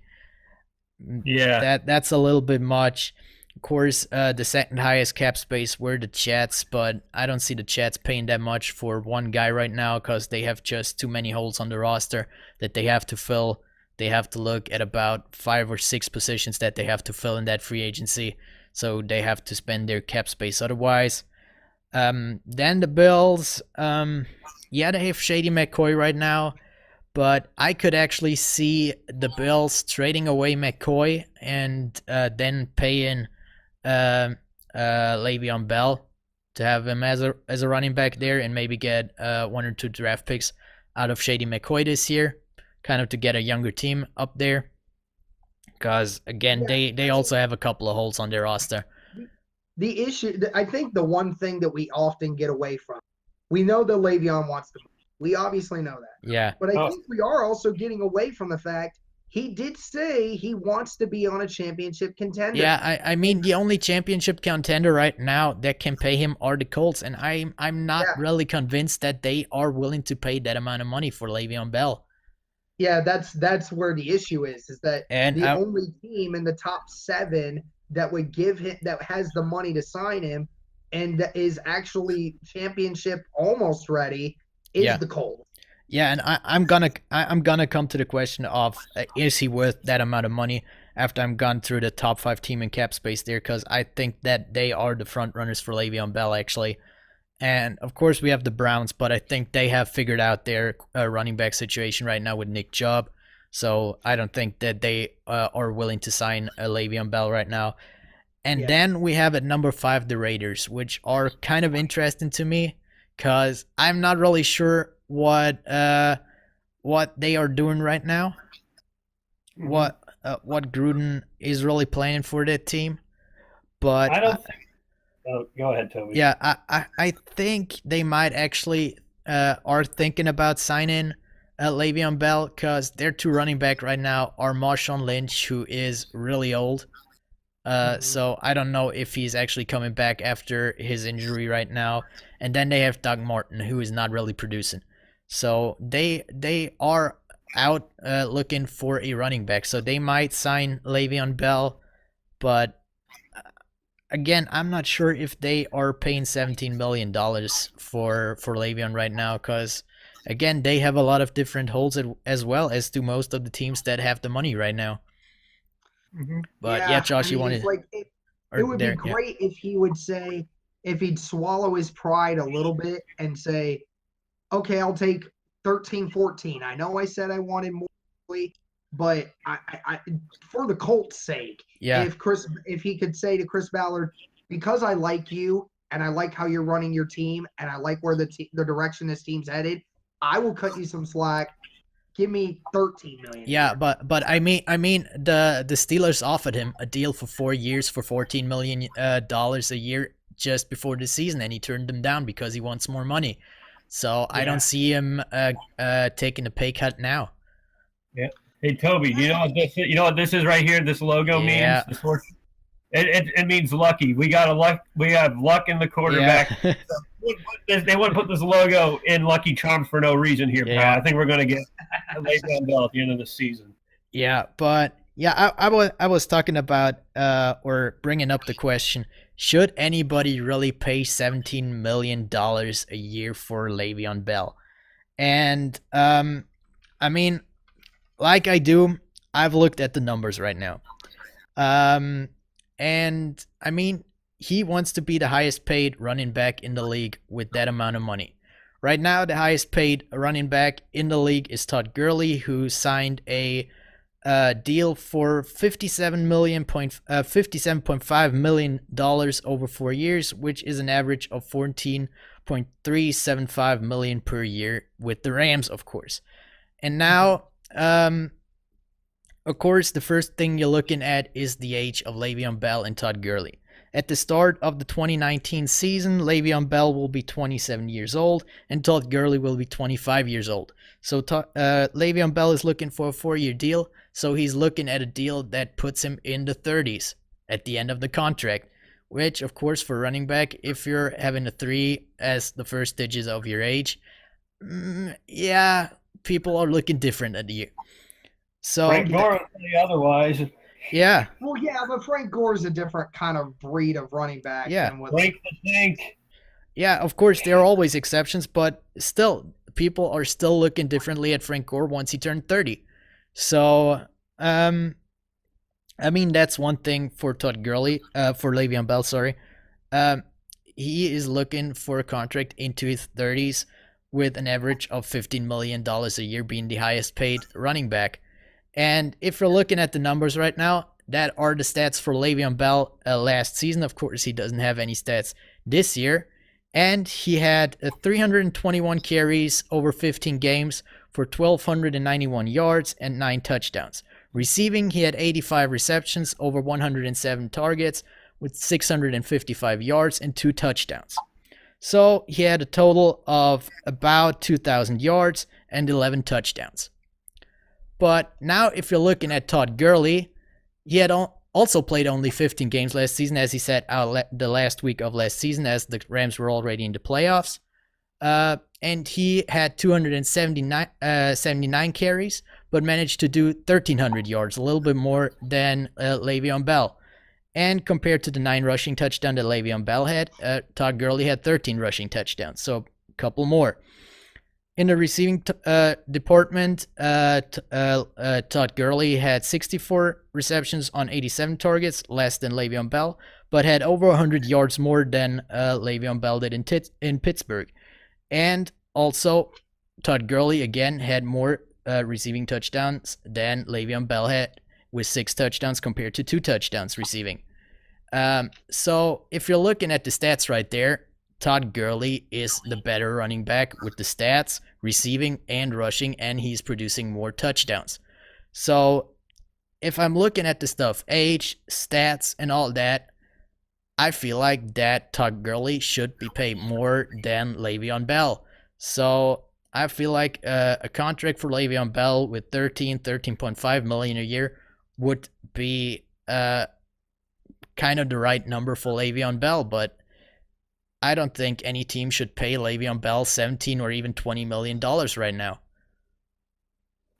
Yeah. That's a little bit much. Of course, the second highest cap space were the Jets, but I don't see the Jets paying that much for one guy right now because they have just too many holes on the roster that they have to fill. They have to look at about 5 or 6 positions that they have to fill in that free agency, so they have to spend their cap space otherwise. Then the Bills, they have Shady McCoy right now, but I could actually see the Bills trading away McCoy and then paying Le'Veon Bell to have him as a running back there and maybe get 1 or 2 draft picks out of Shady McCoy this year, kind of to get a younger team up there. Because, again, they also have a couple of holes on their roster. The issue, I think the one thing that we often get away from, we know that Le'Veon wants to move. We obviously know that. Yeah. But I think we are also getting away from the fact he did say he wants to be on a championship contender. Yeah, I mean, the only championship contender right now that can pay him are the Colts, and I'm not really convinced that they are willing to pay that amount of money for Le'Veon Bell. Yeah, that's where the issue is that the only team in the top 7 that would give him, that has the money to sign him and that is actually championship almost ready is the Colts. Yeah, and I'm gonna come to the question of is he worth that amount of money after I'm gone through the top 5 team in cap space there, because I think that they are the front runners for Le'Veon Bell actually. And of course we have the Browns, but I think they have figured out their running back situation right now with Nick Chubb. So I don't think that they are willing to sign a Le'Veon Bell right now. And then we have at number 5 the Raiders, which are kind of interesting to me because I'm not really sure what they are doing right now. Mm-hmm. What Gruden is really planning for that team. But I don't think. Go ahead, Toby. Yeah, I think they might actually are thinking about signing Le'Veon Bell because their 2 running back right now are Marshawn Lynch, who is really old. So I don't know if he's actually coming back after his injury right now. And then they have Doug Martin, who is not really producing. So they are out looking for a running back. So they might sign Le'Veon Bell, but again, I'm not sure if they are paying $17 million for Le'Veon right now because, again, they have a lot of different holes as well as do most of the teams that have the money right now. Mm-hmm. But Josh, you wanted... It would be great if he would say, if he'd swallow his pride a little bit and say, okay, I'll take 13, 14. I know I said I wanted more, but I for the Colts' sake, Yeah. if he could say to Chris Ballard, because I like you and I like how you're running your team and I like where the direction this team's headed, I will cut you some slack. Give me $13 million. Yeah, but I mean the Steelers offered him a deal for 4 years for $14 million dollars a year just before the season, and he turned them down because he wants more money. So I don't see him taking a pay cut now. Yeah. Hey Toby, do you know what this is? You know what this is right here? This logo means. This horse, it means lucky. We got luck. We have luck in the quarterback. Yeah. They wouldn't put this logo in Lucky Charms for no reason here, pal. I think we're going to get Le'Veon Bell at the end of the season. Yeah, but yeah, I was talking about or bringing up the question: should anybody really pay $17 million a year for Le'Veon Bell? And I mean, like I do, I've looked at the numbers right now, and I mean, he wants to be the highest paid running back in the league with that amount of money. Right now, the highest paid running back in the league is Todd Gurley, who signed a deal for $57.5 million over 4 years, which is an average of $14.375 million per year with the Rams, of course. And now, of course, the first thing you're looking at is the age of Le'Veon Bell and Todd Gurley. At the start of the 2019 season, Le'Veon Bell will be 27 years old, and Todd Gurley will be 25 years old. So Le'Veon Bell is looking for a 4-year deal, so he's looking at a deal that puts him in the 30s at the end of the contract, which, of course, for running back, if you're having a 3 as the first digits of your age, yeah, people are looking different at you. So Frank Gore will tell you otherwise. Yeah. Well, yeah, but Frank Gore is a different kind of breed of running back. Yeah. Frank the Tank. Yeah, of course, there are always exceptions, but still, people are still looking differently at Frank Gore once he turned 30. So, I mean, that's one thing for Todd Gurley, for Le'Veon Bell, sorry. He is looking for a contract into his 30s with an average of $15 million a year being the highest paid running back. And if you're looking at the numbers right now, that are the stats for Le'Veon Bell last season. Of course, he doesn't have any stats this year. And he had 321 carries over 15 games for 1,291 yards and 9 touchdowns. Receiving, he had 85 receptions over 107 targets with 655 yards and 2 touchdowns. So he had a total of about 2,000 yards and 11 touchdowns. But now if you're looking at Todd Gurley, he had also played only 15 games last season, as he said out the last week of last season, as the Rams were already in the playoffs. And he had 279 carries, but managed to do 1,300 yards, a little bit more than Le'Veon Bell. And compared to the 9 rushing touchdowns that Le'Veon Bell had, Todd Gurley had 13 rushing touchdowns, so a couple more. In the receiving department, Todd Gurley had 64 receptions on 87 targets, less than Le'Veon Bell, but had over 100 yards more than Le'Veon Bell did in Pittsburgh. And also, Todd Gurley, again, had more receiving touchdowns than Le'Veon Bell had, with 6 touchdowns compared to 2 touchdowns receiving. So if you're looking at the stats right there, Todd Gurley is the better running back with the stats, receiving and rushing, and he's producing more touchdowns. So if I'm looking at the stuff, age, stats, and all that, I feel like that Todd Gurley should be paid more than Le'Veon Bell. So I feel like a contract for Le'Veon Bell with $13.5 million a year would be kind of the right number for Le'Veon Bell, but I don't think any team should pay Le'Veon Bell $17 or even $20 million right now.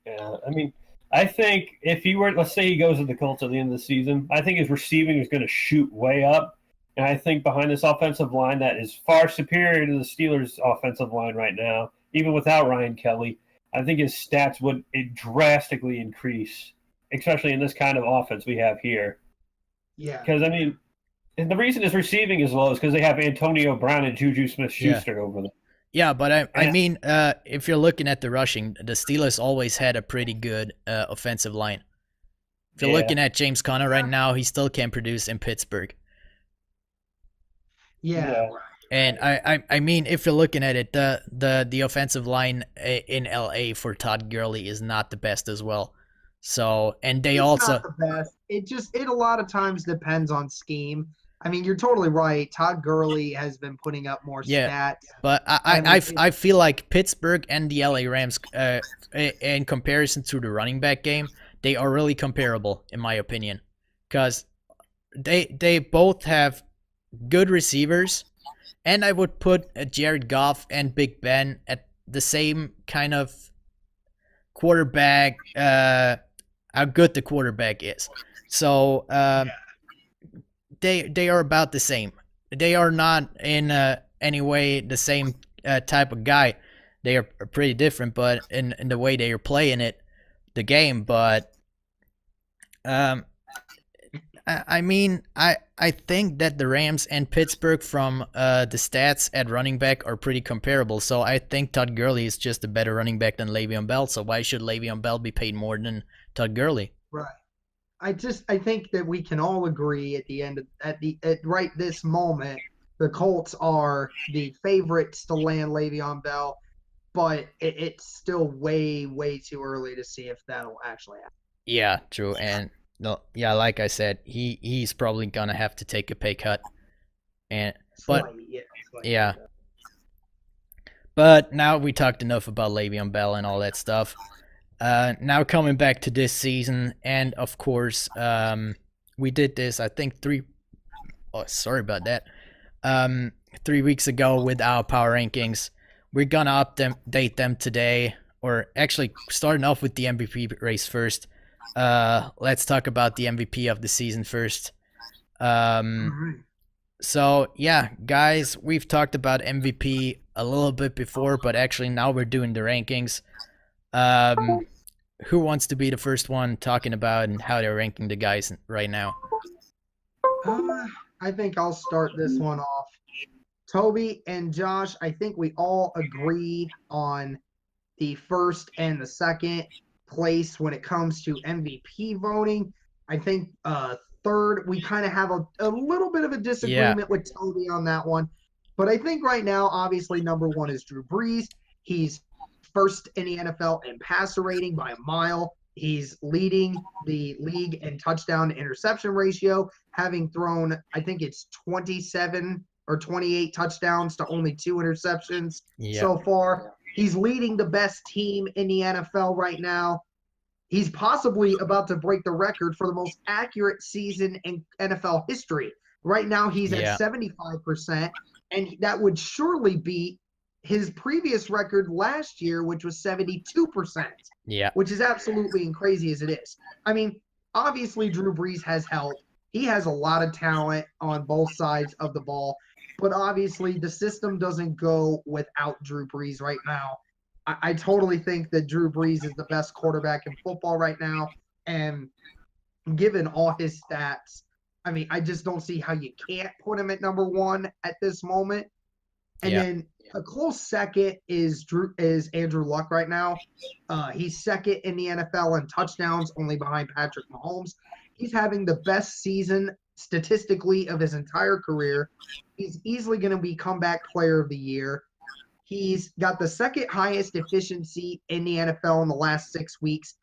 Yeah, I mean, I think if he were, let's say he goes to the Colts at the end of the season, I think his receiving is going to shoot way up. And I think behind this offensive line that is far superior to the Steelers' offensive line right now, even without Ryan Kelly, I think his stats would drastically increase, especially in this kind of offense we have here. Yeah. Because, I mean, and the reason his receiving is low is because they have Antonio Brown and Juju Smith-Schuster over them. Yeah, but I And- mean, if you're looking at the rushing, the Steelers always had a pretty good offensive line. If you're Yeah. looking at James Conner right now, he still can produce in Pittsburgh. Yeah. And I mean, if you're looking at it, the offensive line in LA for Todd Gurley is not the best as well. So, and they It's also, not the best. It a lot of times depends on scheme. I mean, you're totally right. Todd Gurley has been putting up more yeah, stats. but I mean, I feel like Pittsburgh and the LA Rams, in comparison to the running back game, they are really comparable in my opinion, because they both have good receivers, and I would put Jared Goff and Big Ben at the same kind of quarterback, how good the quarterback is. So they are about the same. They are not in any way the same type of guy. They are pretty different, but in the way they are playing it, the game. But I mean, I think that the Rams and Pittsburgh from the stats at running back are pretty comparable. So I think Todd Gurley is just a better running back than Le'Veon Bell. So why should Le'Veon Bell be paid more than Todd Gurley? right. I think that we can all agree at right this moment, the Colts are the favorites to land Le'Veon Bell, but it's still way too early to see if that'll actually happen. Yeah, true. And no, yeah, like I said, he's probably gonna have to take a pay cut. And but Slightly. yeah, but now we talked enough about Le'Veon Bell and all that stuff. Now coming back to this season, and of course, we did this. I think sorry about that. 3 weeks ago with our power rankings. We're gonna update them today, or actually starting off with the MVP race first. Let's talk about the MVP of the season first. So yeah, guys, we've talked about MVP a little bit before, but actually now we're doing the rankings. Who wants to be the first one talking about and how they're ranking the guys right now? I think I'll start this one off. Toby and Josh, I think we all agree on the first and the second place when it comes to MVP voting. I think third, we kind of have a little bit of a disagreement with Toby on that one. But I think right now, obviously, number one is Drew Brees. He's first in the NFL in passer rating by a mile. He's leading the league in touchdown to interception ratio, having thrown, I think it's 27 or 28 touchdowns to only 2 interceptions so far. He's leading the best team in the NFL right now. He's possibly about to break the record for the most accurate season in NFL history. Right now, he's at 75%, and that would surely beat his previous record last year, which was 72%. Yeah. Which is absolutely crazy as it is. I mean, obviously, Drew Brees has help. He has a lot of talent on both sides of the ball, but obviously the system doesn't go without Drew Brees right now. I totally think that Drew Brees is the best quarterback in football right now, and given all his stats, I mean, I just don't see how you can't put him at number one at this moment. And then a close second is Andrew Luck right now. He's second in the NFL in touchdowns, only behind Patrick Mahomes. He's having the best season statistically of his entire career. He's easily going to be comeback player of the year. He's got the second highest efficiency in the NFL in the last 6 weeks.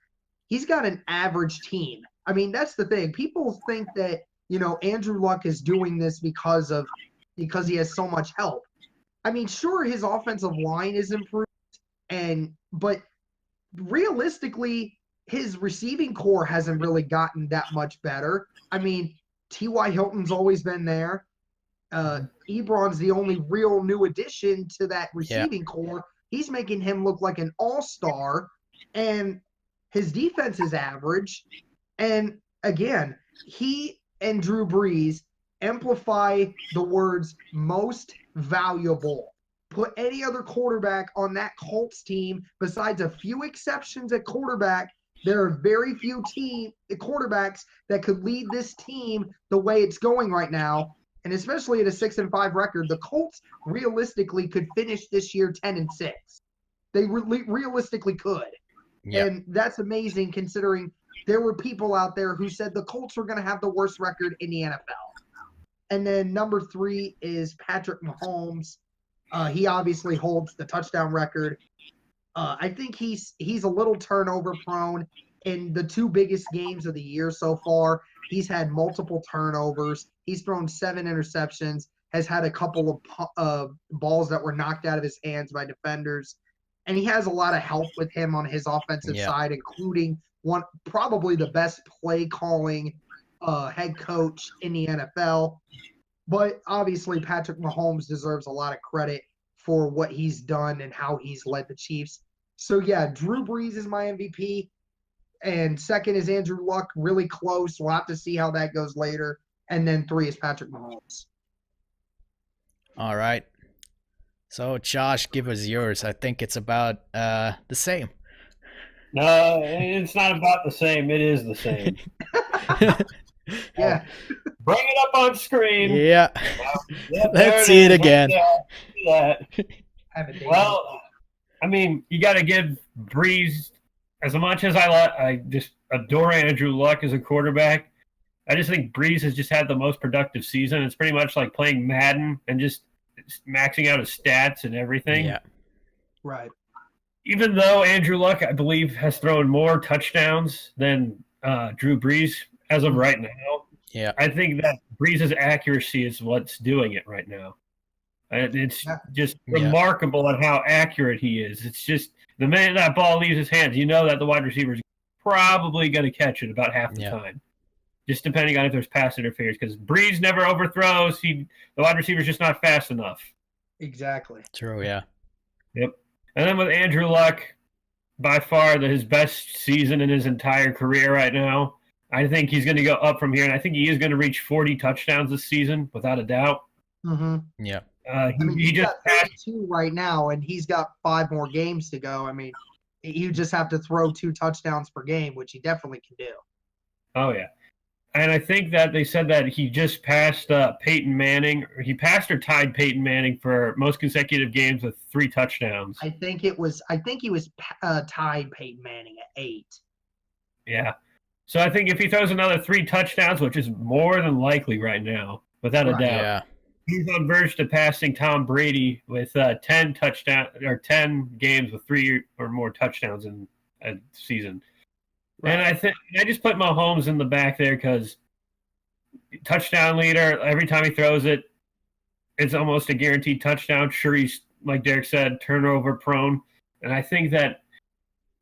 He's got an average team. I mean, that's the thing. People think that, Andrew Luck is doing this because he has so much help. I mean, sure, his offensive line is improved, but realistically, his receiving core hasn't really gotten that much better. I mean, T.Y. Hilton's always been there. Ebron's the only real new addition to that receiving core. He's making him look like an all-star, and his defense is average. And again, he and Drew Brees amplify the words most valuable. Put any other quarterback on that Colts team, besides a few exceptions at quarterback, there are very few quarterbacks that could lead this team the way it's going right now. And especially at a 6-5 record, the Colts realistically could finish this year 10-6. They realistically could. Yeah. And that's amazing considering there were people out there who said the Colts were going to have the worst record in the NFL. And then number 3 is Patrick Mahomes. He obviously holds the touchdown record. I think he's a little turnover prone in the 2 biggest games of the year so far. He's had multiple turnovers. He's thrown 7 interceptions, has had a couple of balls that were knocked out of his hands by defenders. And he has a lot of help with him on his offensive side, including probably the best play calling head coach in the NFL. But obviously, Patrick Mahomes deserves a lot of credit for what he's done and how he's led the Chiefs. So, yeah, Drew Brees is my MVP. And second is Andrew Luck, really close. We'll have to see how that goes later. And then 3 is Patrick Mahomes. All right. So, Josh, give us yours. I think it's about the same. No, it's not about the same. It is the same. Yeah. Bring it up on screen. Yeah. Yep, Let's see it again. Well, I mean, you got to give Breeze, as much as I just adore Andrew Luck as a quarterback, I just think Breeze has just had the most productive season. It's pretty much like playing Madden and just maxing out his stats and everything. Yeah. Right. Even though Andrew Luck, I believe, has thrown more touchdowns than Drew Brees as of right now, Yeah. I think that Brees' accuracy is what's doing it right now. It's just remarkable at how accurate he is. It's just the minute that ball leaves his hands, you know that the wide receiver is probably going to catch it about half the time, just depending on if there's pass interference. Because Brees never overthrows. The wide receiver's just not fast enough. Exactly. True, yeah. Yep. And then with Andrew Luck, by far his best season in his entire career right now. I think he's going to go up from here, and I think he is going to reach 40 touchdowns this season, without a doubt. Mm-hmm. Yeah. He's got 32 right now, and he's got 5 more games to go. I mean, you just have to throw 2 touchdowns per game, which he definitely can do. Oh, yeah. And I think that they said that he just passed Peyton Manning. He passed or tied Peyton Manning for most consecutive games with 3 touchdowns. I think he was tied Peyton Manning at 8. Yeah. So I think if he throws another 3 touchdowns, which is more than likely right now, without a doubt, Yeah. he's on verge to passing Tom Brady with 10 games with 3 or more touchdowns in a season. Right. And I just put Mahomes in the back there because touchdown leader, every time he throws it, it's almost a guaranteed touchdown. Sure, he's, like Derek said, turnover prone. And I think that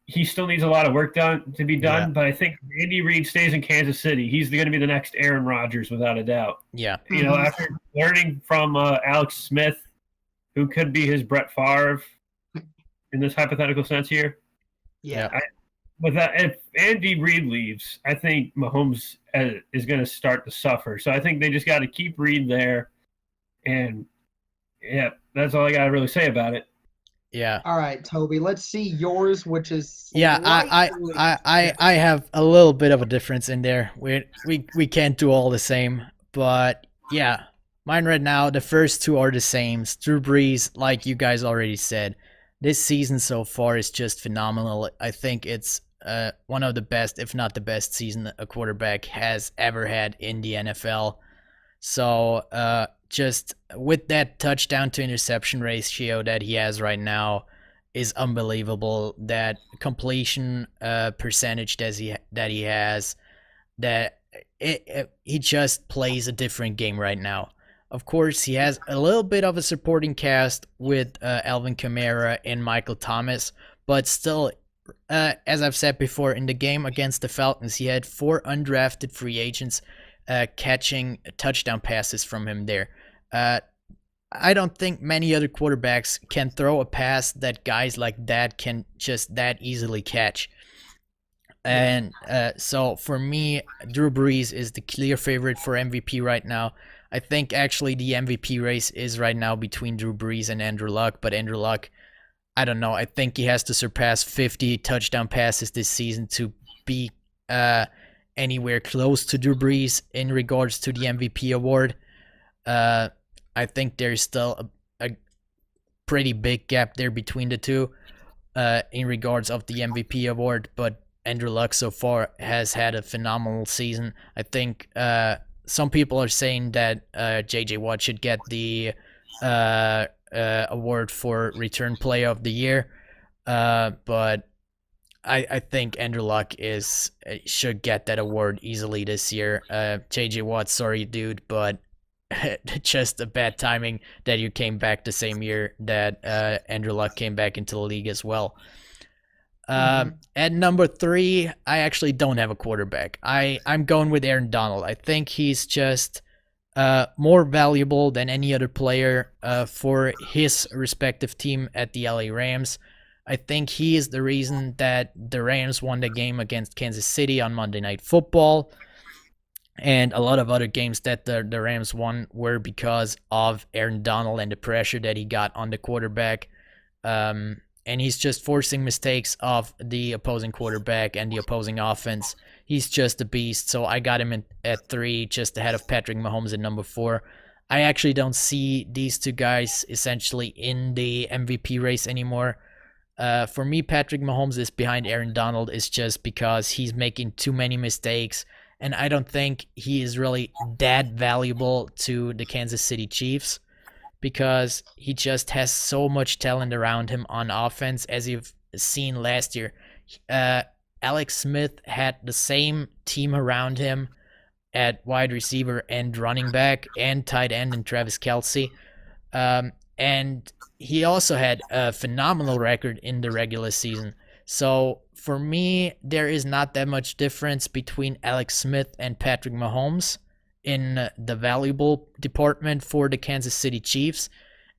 he still needs a lot of work to be done. But I think Andy Reid stays in Kansas City. He's going to be the next Aaron Rodgers, without a doubt. Yeah. You know, after learning from Alex Smith, who could be his Brett Favre in this hypothetical sense here. Yeah. If Andy Reid leaves, I think Mahomes is going to start to suffer. So I think they just got to keep Reid there. And, yeah, that's all I got to really say about it. Yeah. All right, Toby, let's see yours, which is I have a little bit of a difference in there. We can't do all the same, but yeah, mine right now, the first 2 are the same. Drew Brees, like you guys already said, this season so far is just phenomenal. I think it's one of the best, if not the best season a quarterback has ever had in the NFL. So just with that touchdown to interception ratio that he has right now is unbelievable. That completion percentage that he has, that he just plays a different game right now. Of course, he has a little bit of a supporting cast with Alvin Kamara and Michael Thomas, but still, as I've said before, in the game against the Falcons, he had 4 undrafted free agents catching touchdown passes from him there. I don't think many other quarterbacks can throw a pass that guys like that can just that easily catch. And so for me, Drew Brees is the clear favorite for MVP right now. I think actually the MVP race is right now between Drew Brees and Andrew Luck, but Andrew Luck, I don't know. I think he has to surpass 50 touchdown passes this season to be anywhere close to Drew Brees in regards to the MVP award. I think there's still a pretty big gap there between the two in regards of the MVP award, but Andrew Luck so far has had a phenomenal season. I think some people are saying that J.J. Watt should get the award for Return Player of the Year, but I think Andrew Luck should get that award easily this year. J.J. Watt, sorry, dude, but just a bad timing that you came back the same year that Andrew Luck came back into the league as well. At number 3, I actually don't have a quarterback. I'm going with Aaron Donald. I think he's just more valuable than any other player for his respective team at the LA Rams. I think he is the reason that the Rams won the game against Kansas City on Monday Night Football. And a lot of other games that the Rams won were because of Aaron Donald and the pressure that he got on the quarterback. And he's just forcing mistakes of the opposing quarterback and the opposing offense. He's just a beast. So I got him at 3, just ahead of Patrick Mahomes at number 4. I actually don't see these two guys essentially in the MVP race anymore. For me, Patrick Mahomes is behind Aaron Donald is just because he's making too many mistakes. And I don't think he is really that valuable to the Kansas City Chiefs because he just has so much talent around him on offense, as you've seen last year. Alex Smith had the same team around him at wide receiver and running back and tight end in Travis Kelce. And he also had a phenomenal record in the regular season. So for me, there is not that much difference between Alex Smith and Patrick Mahomes in the valuable department for the Kansas City Chiefs.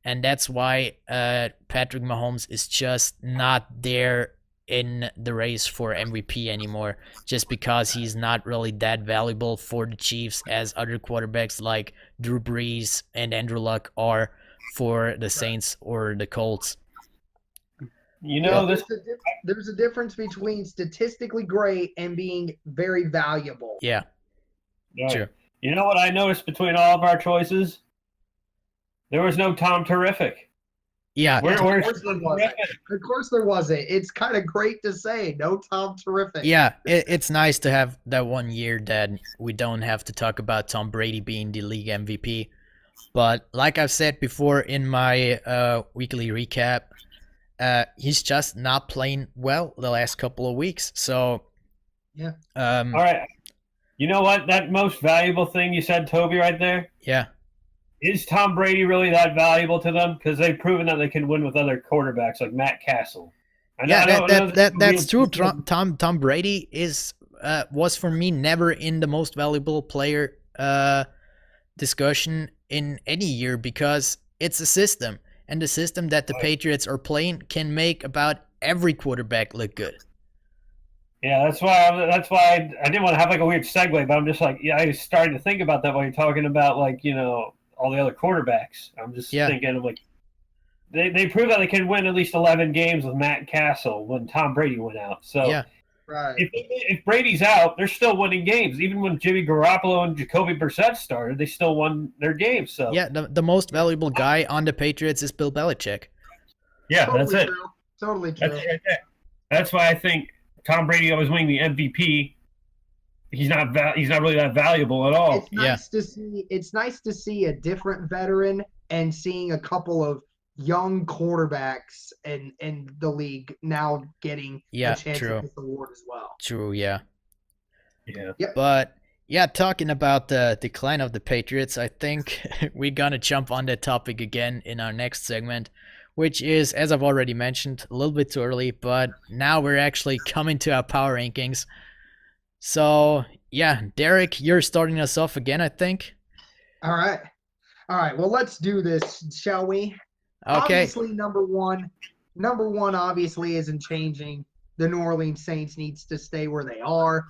And that's why Patrick Mahomes is just not there in the race for MVP anymore, just because he's not really that valuable for the Chiefs as other quarterbacks like Drew Brees and Andrew Luck are for the Saints or the Colts. You know, there's a difference between statistically great and being very valuable. Yeah. Right. Sure. You know what I noticed between all of our choices? There was no Tom Terrific. Yeah. Of course there wasn't. It's kind of great to say, no Tom Terrific. Yeah, it's nice to have that one year that we don't have to talk about Tom Brady being the league MVP. But like I've said before in my weekly recap, he's just not playing well the last couple of weeks. So, yeah. All right. You know what? That most valuable thing you said, Toby, right there? Yeah. Is Tom Brady really that valuable to them? Because they've proven that they can win with other quarterbacks like Matt Castle. That's true. Tom Brady was for me never in the most valuable player discussion in any year because it's a system, and the system that the Patriots are playing can make about every quarterback look good. Yeah, that's why I didn't want to have like a weird segue, but I'm just like, I started to think about that while you're talking about like, you know, all the other quarterbacks. I'm just thinking of like, they prove that they can win at least 11 games with Matt Castle when Tom Brady went out. So yeah. Right. If Brady's out, they're still winning games. Even when Jimmy Garoppolo and Jacoby Brissett started, they still won their games. So yeah, the most valuable guy on the Patriots is Bill Belichick. Yeah, totally that's it. True. Totally true. That's right there. That's why I think Tom Brady always winning the MVP. He's not really that valuable at all. It's nice to see a different veteran and seeing a couple of young quarterbacks in the league now getting a chance at this award as well. True, yeah. Yeah. Yep. But yeah, talking about the decline of the Patriots, I think we're gonna jump on that topic again in our next segment, which is, as I've already mentioned, a little bit too early, but now we're actually coming to our power rankings. So yeah, Derek, you're starting us off again, I think. All right. Well, let's do this, shall we? Okay. Obviously, number one obviously isn't changing. The New Orleans Saints needs to stay where they are.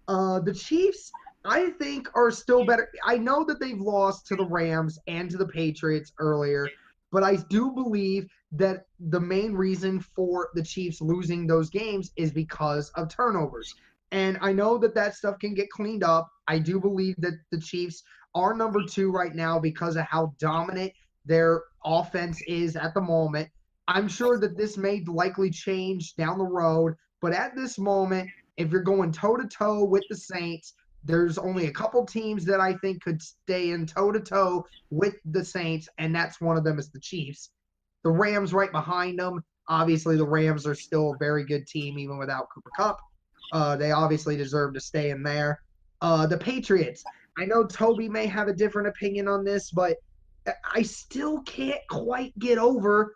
The Chiefs, I think, are still better. I know that they've lost to the Rams and to the Patriots earlier, but I do believe that the main reason for the Chiefs losing those games is because of turnovers. And I know that stuff can get cleaned up. I do believe that the Chiefs are number 2 right now because of how dominant their offense is at the moment. I'm sure that this may likely change down the road, but at this moment, if you're going toe-to-toe with the Saints, there's only a couple teams that I think could stay in toe-to-toe with the Saints, and that's one of them is the Chiefs. The Rams right behind them. Obviously, the Rams are still a very good team even without Cooper Kupp. They obviously deserve to stay in there. The Patriots. I know Toby may have a different opinion on this, but I still can't quite get over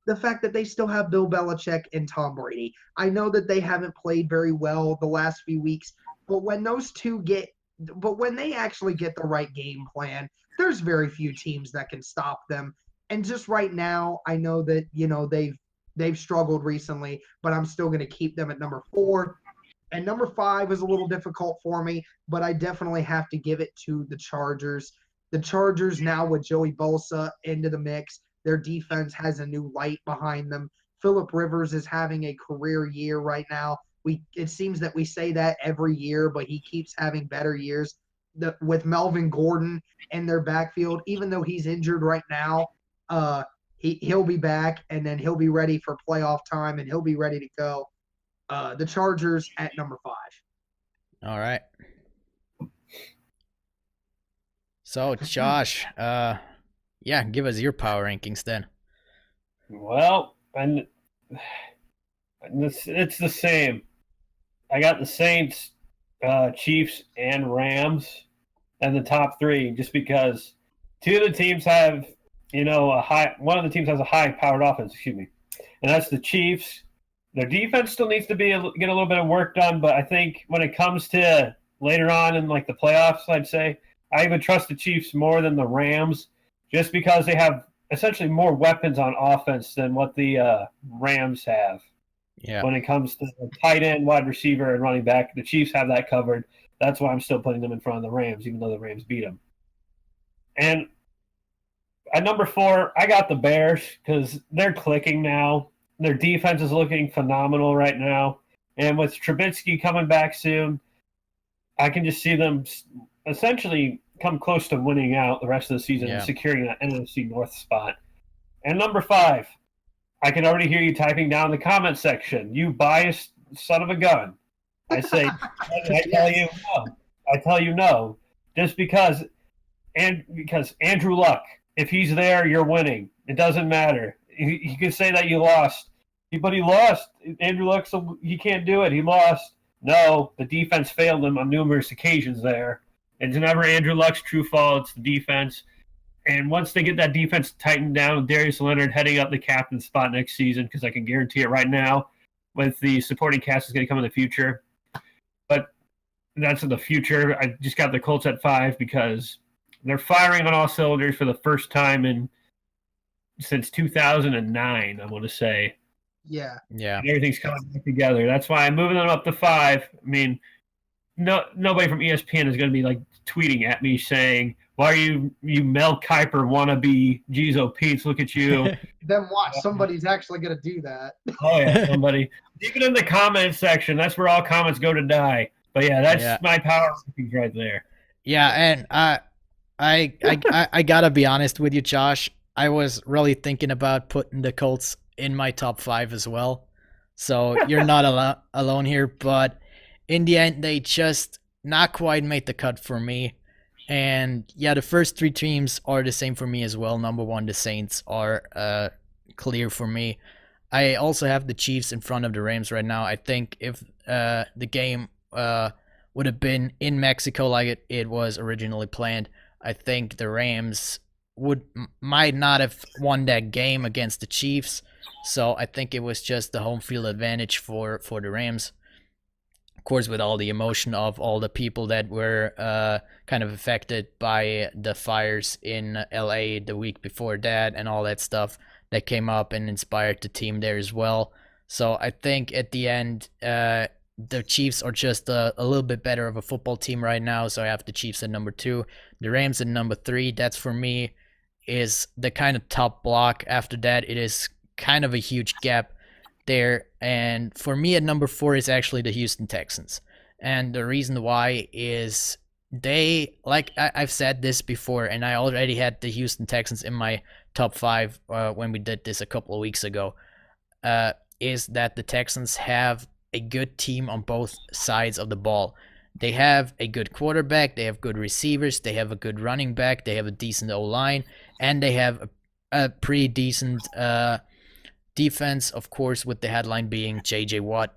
the fact that they still have Bill Belichick and Tom Brady. I know that they haven't played very well the last few weeks, but when they actually get the right game plan, there's very few teams that can stop them. And just right now, I know that, they've struggled recently, but I'm still going to keep them at number 4. And number 5 is a little difficult for me, but I definitely have to give it to the Chargers. The Chargers now with Joey Bosa into the mix, their defense has a new light behind them. Phillip Rivers is having a career year right now. It seems that we say that every year, but he keeps having better years. With Melvin Gordon in their backfield, even though he's injured right now, he'll be back, and then he'll be ready for playoff time, and he'll be ready to go. The Chargers at number 5. All right. So, Josh, give us your power rankings then. Well, and it's the same. I got the Saints, Chiefs, and Rams and the top 3, just because 2 of the teams have, one of the teams has a high-powered offense, and that's the Chiefs. Their defense still needs to get a little bit of work done, but I think when it comes to later on in the playoffs, I'd say I would trust the Chiefs more than the Rams, just because they have essentially more weapons on offense than what the Rams have. Yeah. When it comes to tight end, wide receiver, and running back, the Chiefs have that covered. That's why I'm still putting them in front of the Rams, even though the Rams beat them. And at number 4, I got the Bears because they're clicking now. Their defense is looking phenomenal right now. And with Trubisky coming back soon, I can just see them essentially come close to winning out the rest of the season and securing that NFC North spot. And number 5, I can already hear you typing down in the comment section. You biased son of a gun. I say, I tell you no. Just because Andrew Luck, if he's there, you're winning. It doesn't matter. You can say that you lost, but he lost. Andrew Luck, so he can't do it. He lost. No, the defense failed him on numerous occasions there. It's never Andrew Luck's true fault. It's the defense. And once they get that defense tightened down, Darius Leonard heading up the captain spot next season, because I can guarantee it right now, with the supporting cast is going to come in the future. But that's in the future. I just got the Colts at 5 because they're firing on all cylinders for the first time since 2009, I want to say. Yeah. Yeah. And everything's coming back together. That's why I'm moving them up to 5. I mean, nobody from ESPN is going to be tweeting at me saying, "Why are you Mel Kiper wannabe Jizo Pete's? Look at you." Then watch, somebody's actually going to do that. Oh yeah, somebody. Even in the comments section, that's where all comments go to die. But yeah, that's my power rankings right there. Yeah, and I gotta be honest with you, Josh. I was really thinking about putting the Colts in my top 5 as well. So you're not alone here. But in the end, they just not quite made the cut for me. And yeah, the first 3 teams are the same for me as well. Number 1, the Saints are clear for me. I also have the Chiefs in front of the Rams right now. I think if the game would have been in Mexico like it was originally planned, I think the Rams might not have won that game against the Chiefs. So I think it was just the home field advantage for the Rams. Of course, with all the emotion of all the people that were kind of affected by the fires in LA the week before that and all that stuff that came up and inspired the team there as well. So I think at the end, the Chiefs are just a little bit better of a football team right now. So I have the Chiefs at number 2. The Rams at number 3. That's for me is the kind of top block. After that, it is kind of a huge gap there. And for me at number 4 is actually the Houston Texans. And the reason why is I've said this before, and I already had the Houston Texans in my top 5 when we did this a couple of weeks ago. Is that the Texans have a good team on both sides of the ball. They have a good quarterback, they have good receivers, they have a good running back, they have a decent O-line, and they have a pretty decent defense, of course, with the headline being J.J. Watt.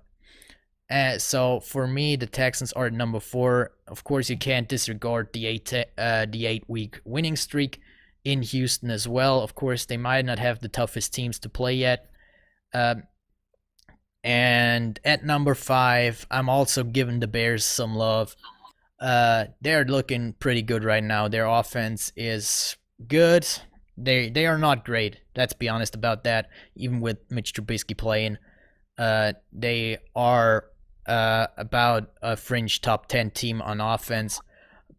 So for me, the Texans are at number 4. Of course, you can't disregard the 8-week winning streak in Houston as well. Of course, they might not have the toughest teams to play yet. And at number 5, I'm also giving the Bears some love. They're looking pretty good right now. Their offense is good. They are not great. Let's be honest about that. Even with Mitch Trubisky playing, they are about a fringe top 10 team on offense.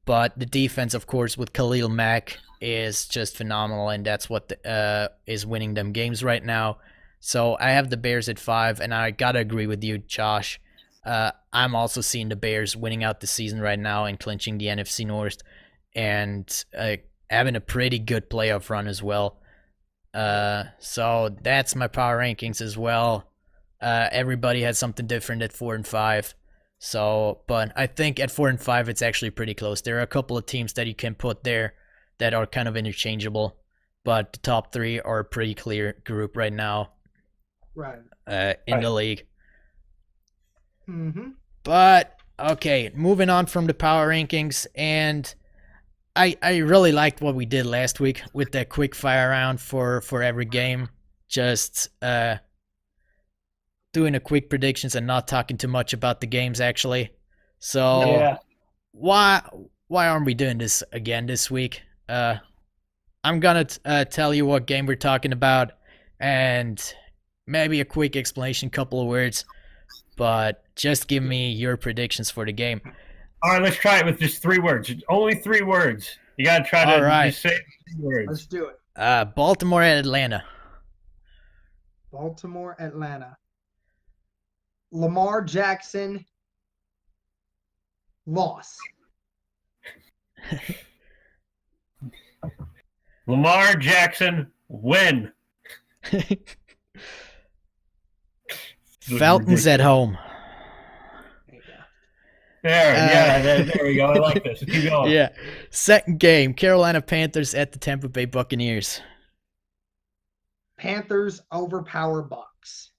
But the defense, of course, with Khalil Mack is just phenomenal, and that's what is winning them games right now. So I have the Bears at 5, and I gotta agree with you, Josh. I'm also seeing the Bears winning out the season right now and clinching the NFC North, and having a pretty good playoff run as well. So that's my power rankings as well. Everybody has something different at 4 and 5. So, but I think at 4 and 5, it's actually pretty close. There are a couple of teams that you can put there that are kind of interchangeable, but the top 3 are a pretty clear group right now. Right. In the league. Mm-hmm. But okay, moving on from the power rankings, and I really liked what we did last week with that quick fire round for every game. Just doing a quick predictions and not talking too much about the games actually. So Yeah. why aren't we doing this again this week? I'm gonna tell you what game we're talking about, and maybe a quick explanation, couple of words, but just give me your predictions for the game. All right, let's try it with just 3 words. Only 3 words. You got to try All to right. just say 3 words. Let's do it. Baltimore at Atlanta. Baltimore, Atlanta. Lamar Jackson loss. Lamar Jackson win. Falcons at home. There you go. There we go. I like this. Keep going. Yeah. Second game, Carolina Panthers at the Tampa Bay Buccaneers. Panthers overpower Bucks.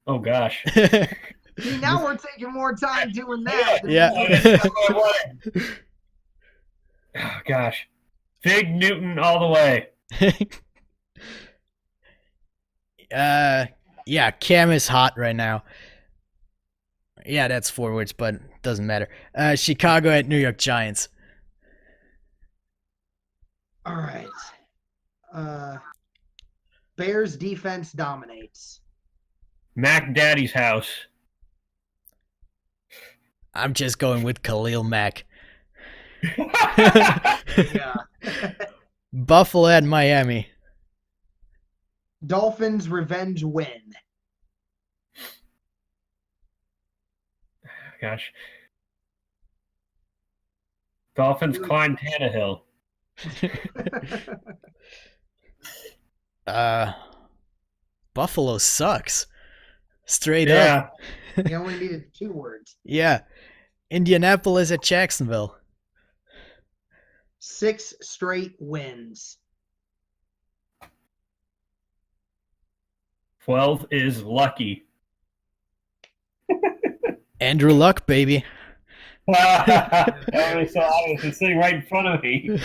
Oh, gosh. See, now we're taking more time doing that. Yeah. Oh, gosh. Big Newton all the way. Yeah, Cam is hot right now. Yeah, that's 4 words, but doesn't matter. Chicago at New York Giants. All right. Bears defense dominates. Mac Daddy's house. I'm just going with Khalil Mack. Yeah. Buffalo at Miami. Dolphins revenge win. Gosh. Dolphins climb Tannehill. Buffalo sucks. Straight up. You only needed 2 words. Yeah. Indianapolis at Jacksonville. 6 straight wins. 12 is lucky. Andrew Luck, baby. It's so obvious. It's sitting right in front of me.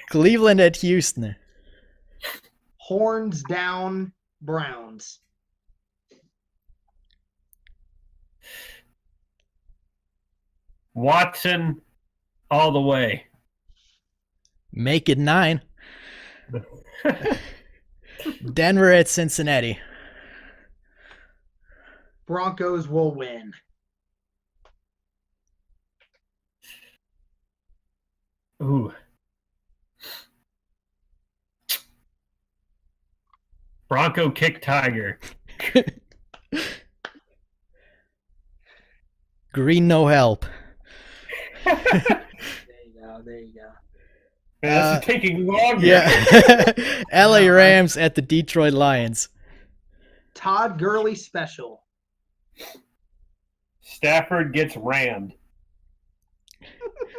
Cleveland at Houston. Horns down Browns. Watson all the way. Make it 9. Denver at Cincinnati. Broncos will win. Ooh. Bronco kick Tiger. Green no help. There you go. There you go. Man, this is taking longer. Yeah. LA Rams at the Detroit Lions. Todd Gurley special. Stafford gets rammed.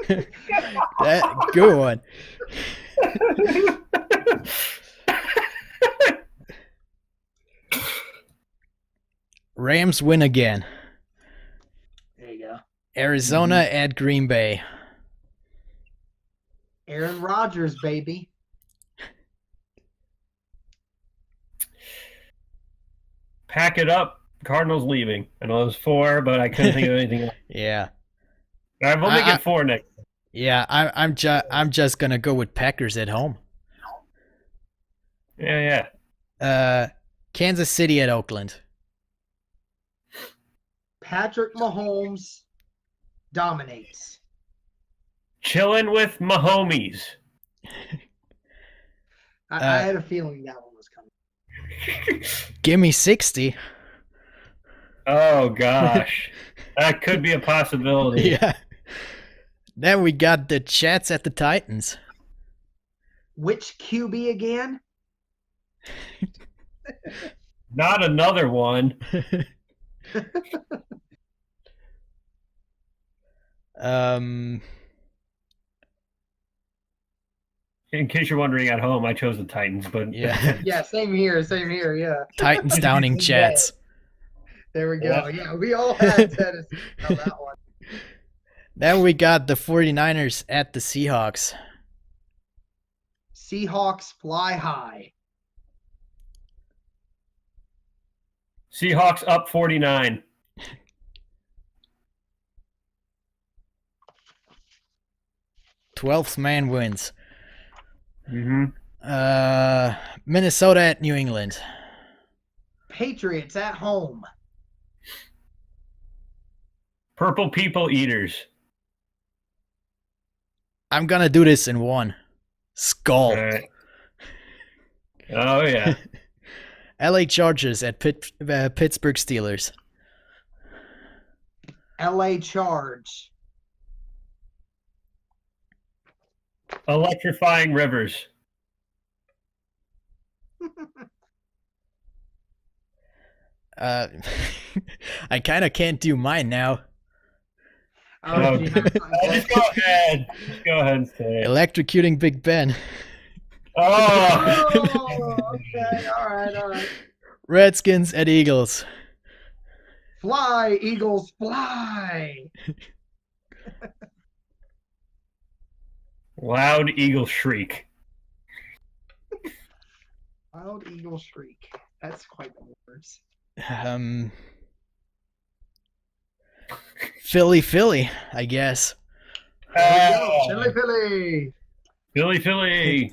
Good one. Rams win again. There you go. Arizona at Green Bay. Aaron Rodgers, baby. Pack it up. Cardinals leaving. I know it was 4, but I couldn't think of anything else. Yeah. I've only got 4 next. Yeah, I'm just gonna go with Packers at home. Yeah. Kansas City at Oakland. Patrick Mahomes dominates. Chilling with my homies. I had a feeling that one was coming. Give me 60. Oh gosh, that could be a possibility. Yeah. Then we got the Jets at the Titans. Which QB again? Not another one. In case you're wondering at home, I chose the Titans, but Yeah. Yeah, same here, yeah. Titans downing Jets. There we go. Yeah, we all had Tennessee on that one. Then we got the 49ers at the Seahawks. Seahawks fly high. Seahawks up 49. Twelfth man wins. Mm-hmm. Minnesota at New England. Patriots at home. Purple people eaters. I'm gonna do this in one. Skull. All right. Oh yeah. LA Chargers at Pittsburgh Steelers. LA Charge. Electrifying rivers. I kind of can't do mine now. Oh, Just go ahead. Just go ahead and say it. Electrocuting Big Ben. Oh. Okay, all right. Redskins at Eagles. Fly, Eagles, fly. Loud eagle shriek. Wild Eagle shriek. That's quite the words. Philly, I guess. Philly. Philly.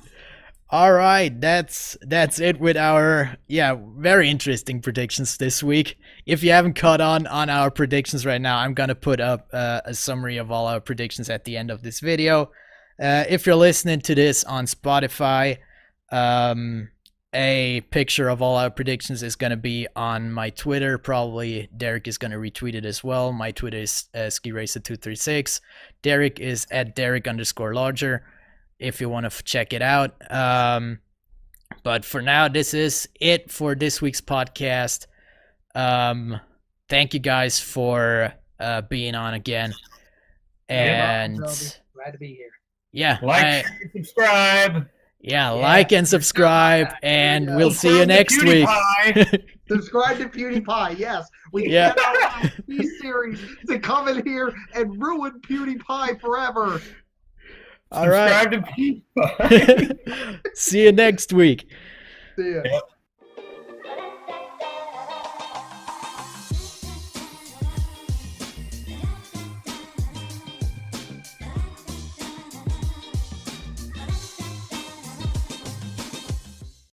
All right, that's it with our very interesting predictions this week. If you haven't caught on our predictions right now, I'm gonna put up a summary of all our predictions at the end of this video. If you're listening to this on Spotify, a picture of all our predictions is gonna be on my Twitter. Probably Derek is gonna retweet it as well. My Twitter is skiracer236. Derek is at Derek_larger. If you want to check it out. But for now, this is it for this week's podcast. Thank you guys for being on again. And glad to be here. yeah, Like, subscribe. Yeah, like and subscribe, and we'll see you next week. Subscribe to PewDiePie. Yes, we cannot allow these series to come in here and ruin PewDiePie forever. All right. Subscribe to PewDiePie. See you next week. See ya.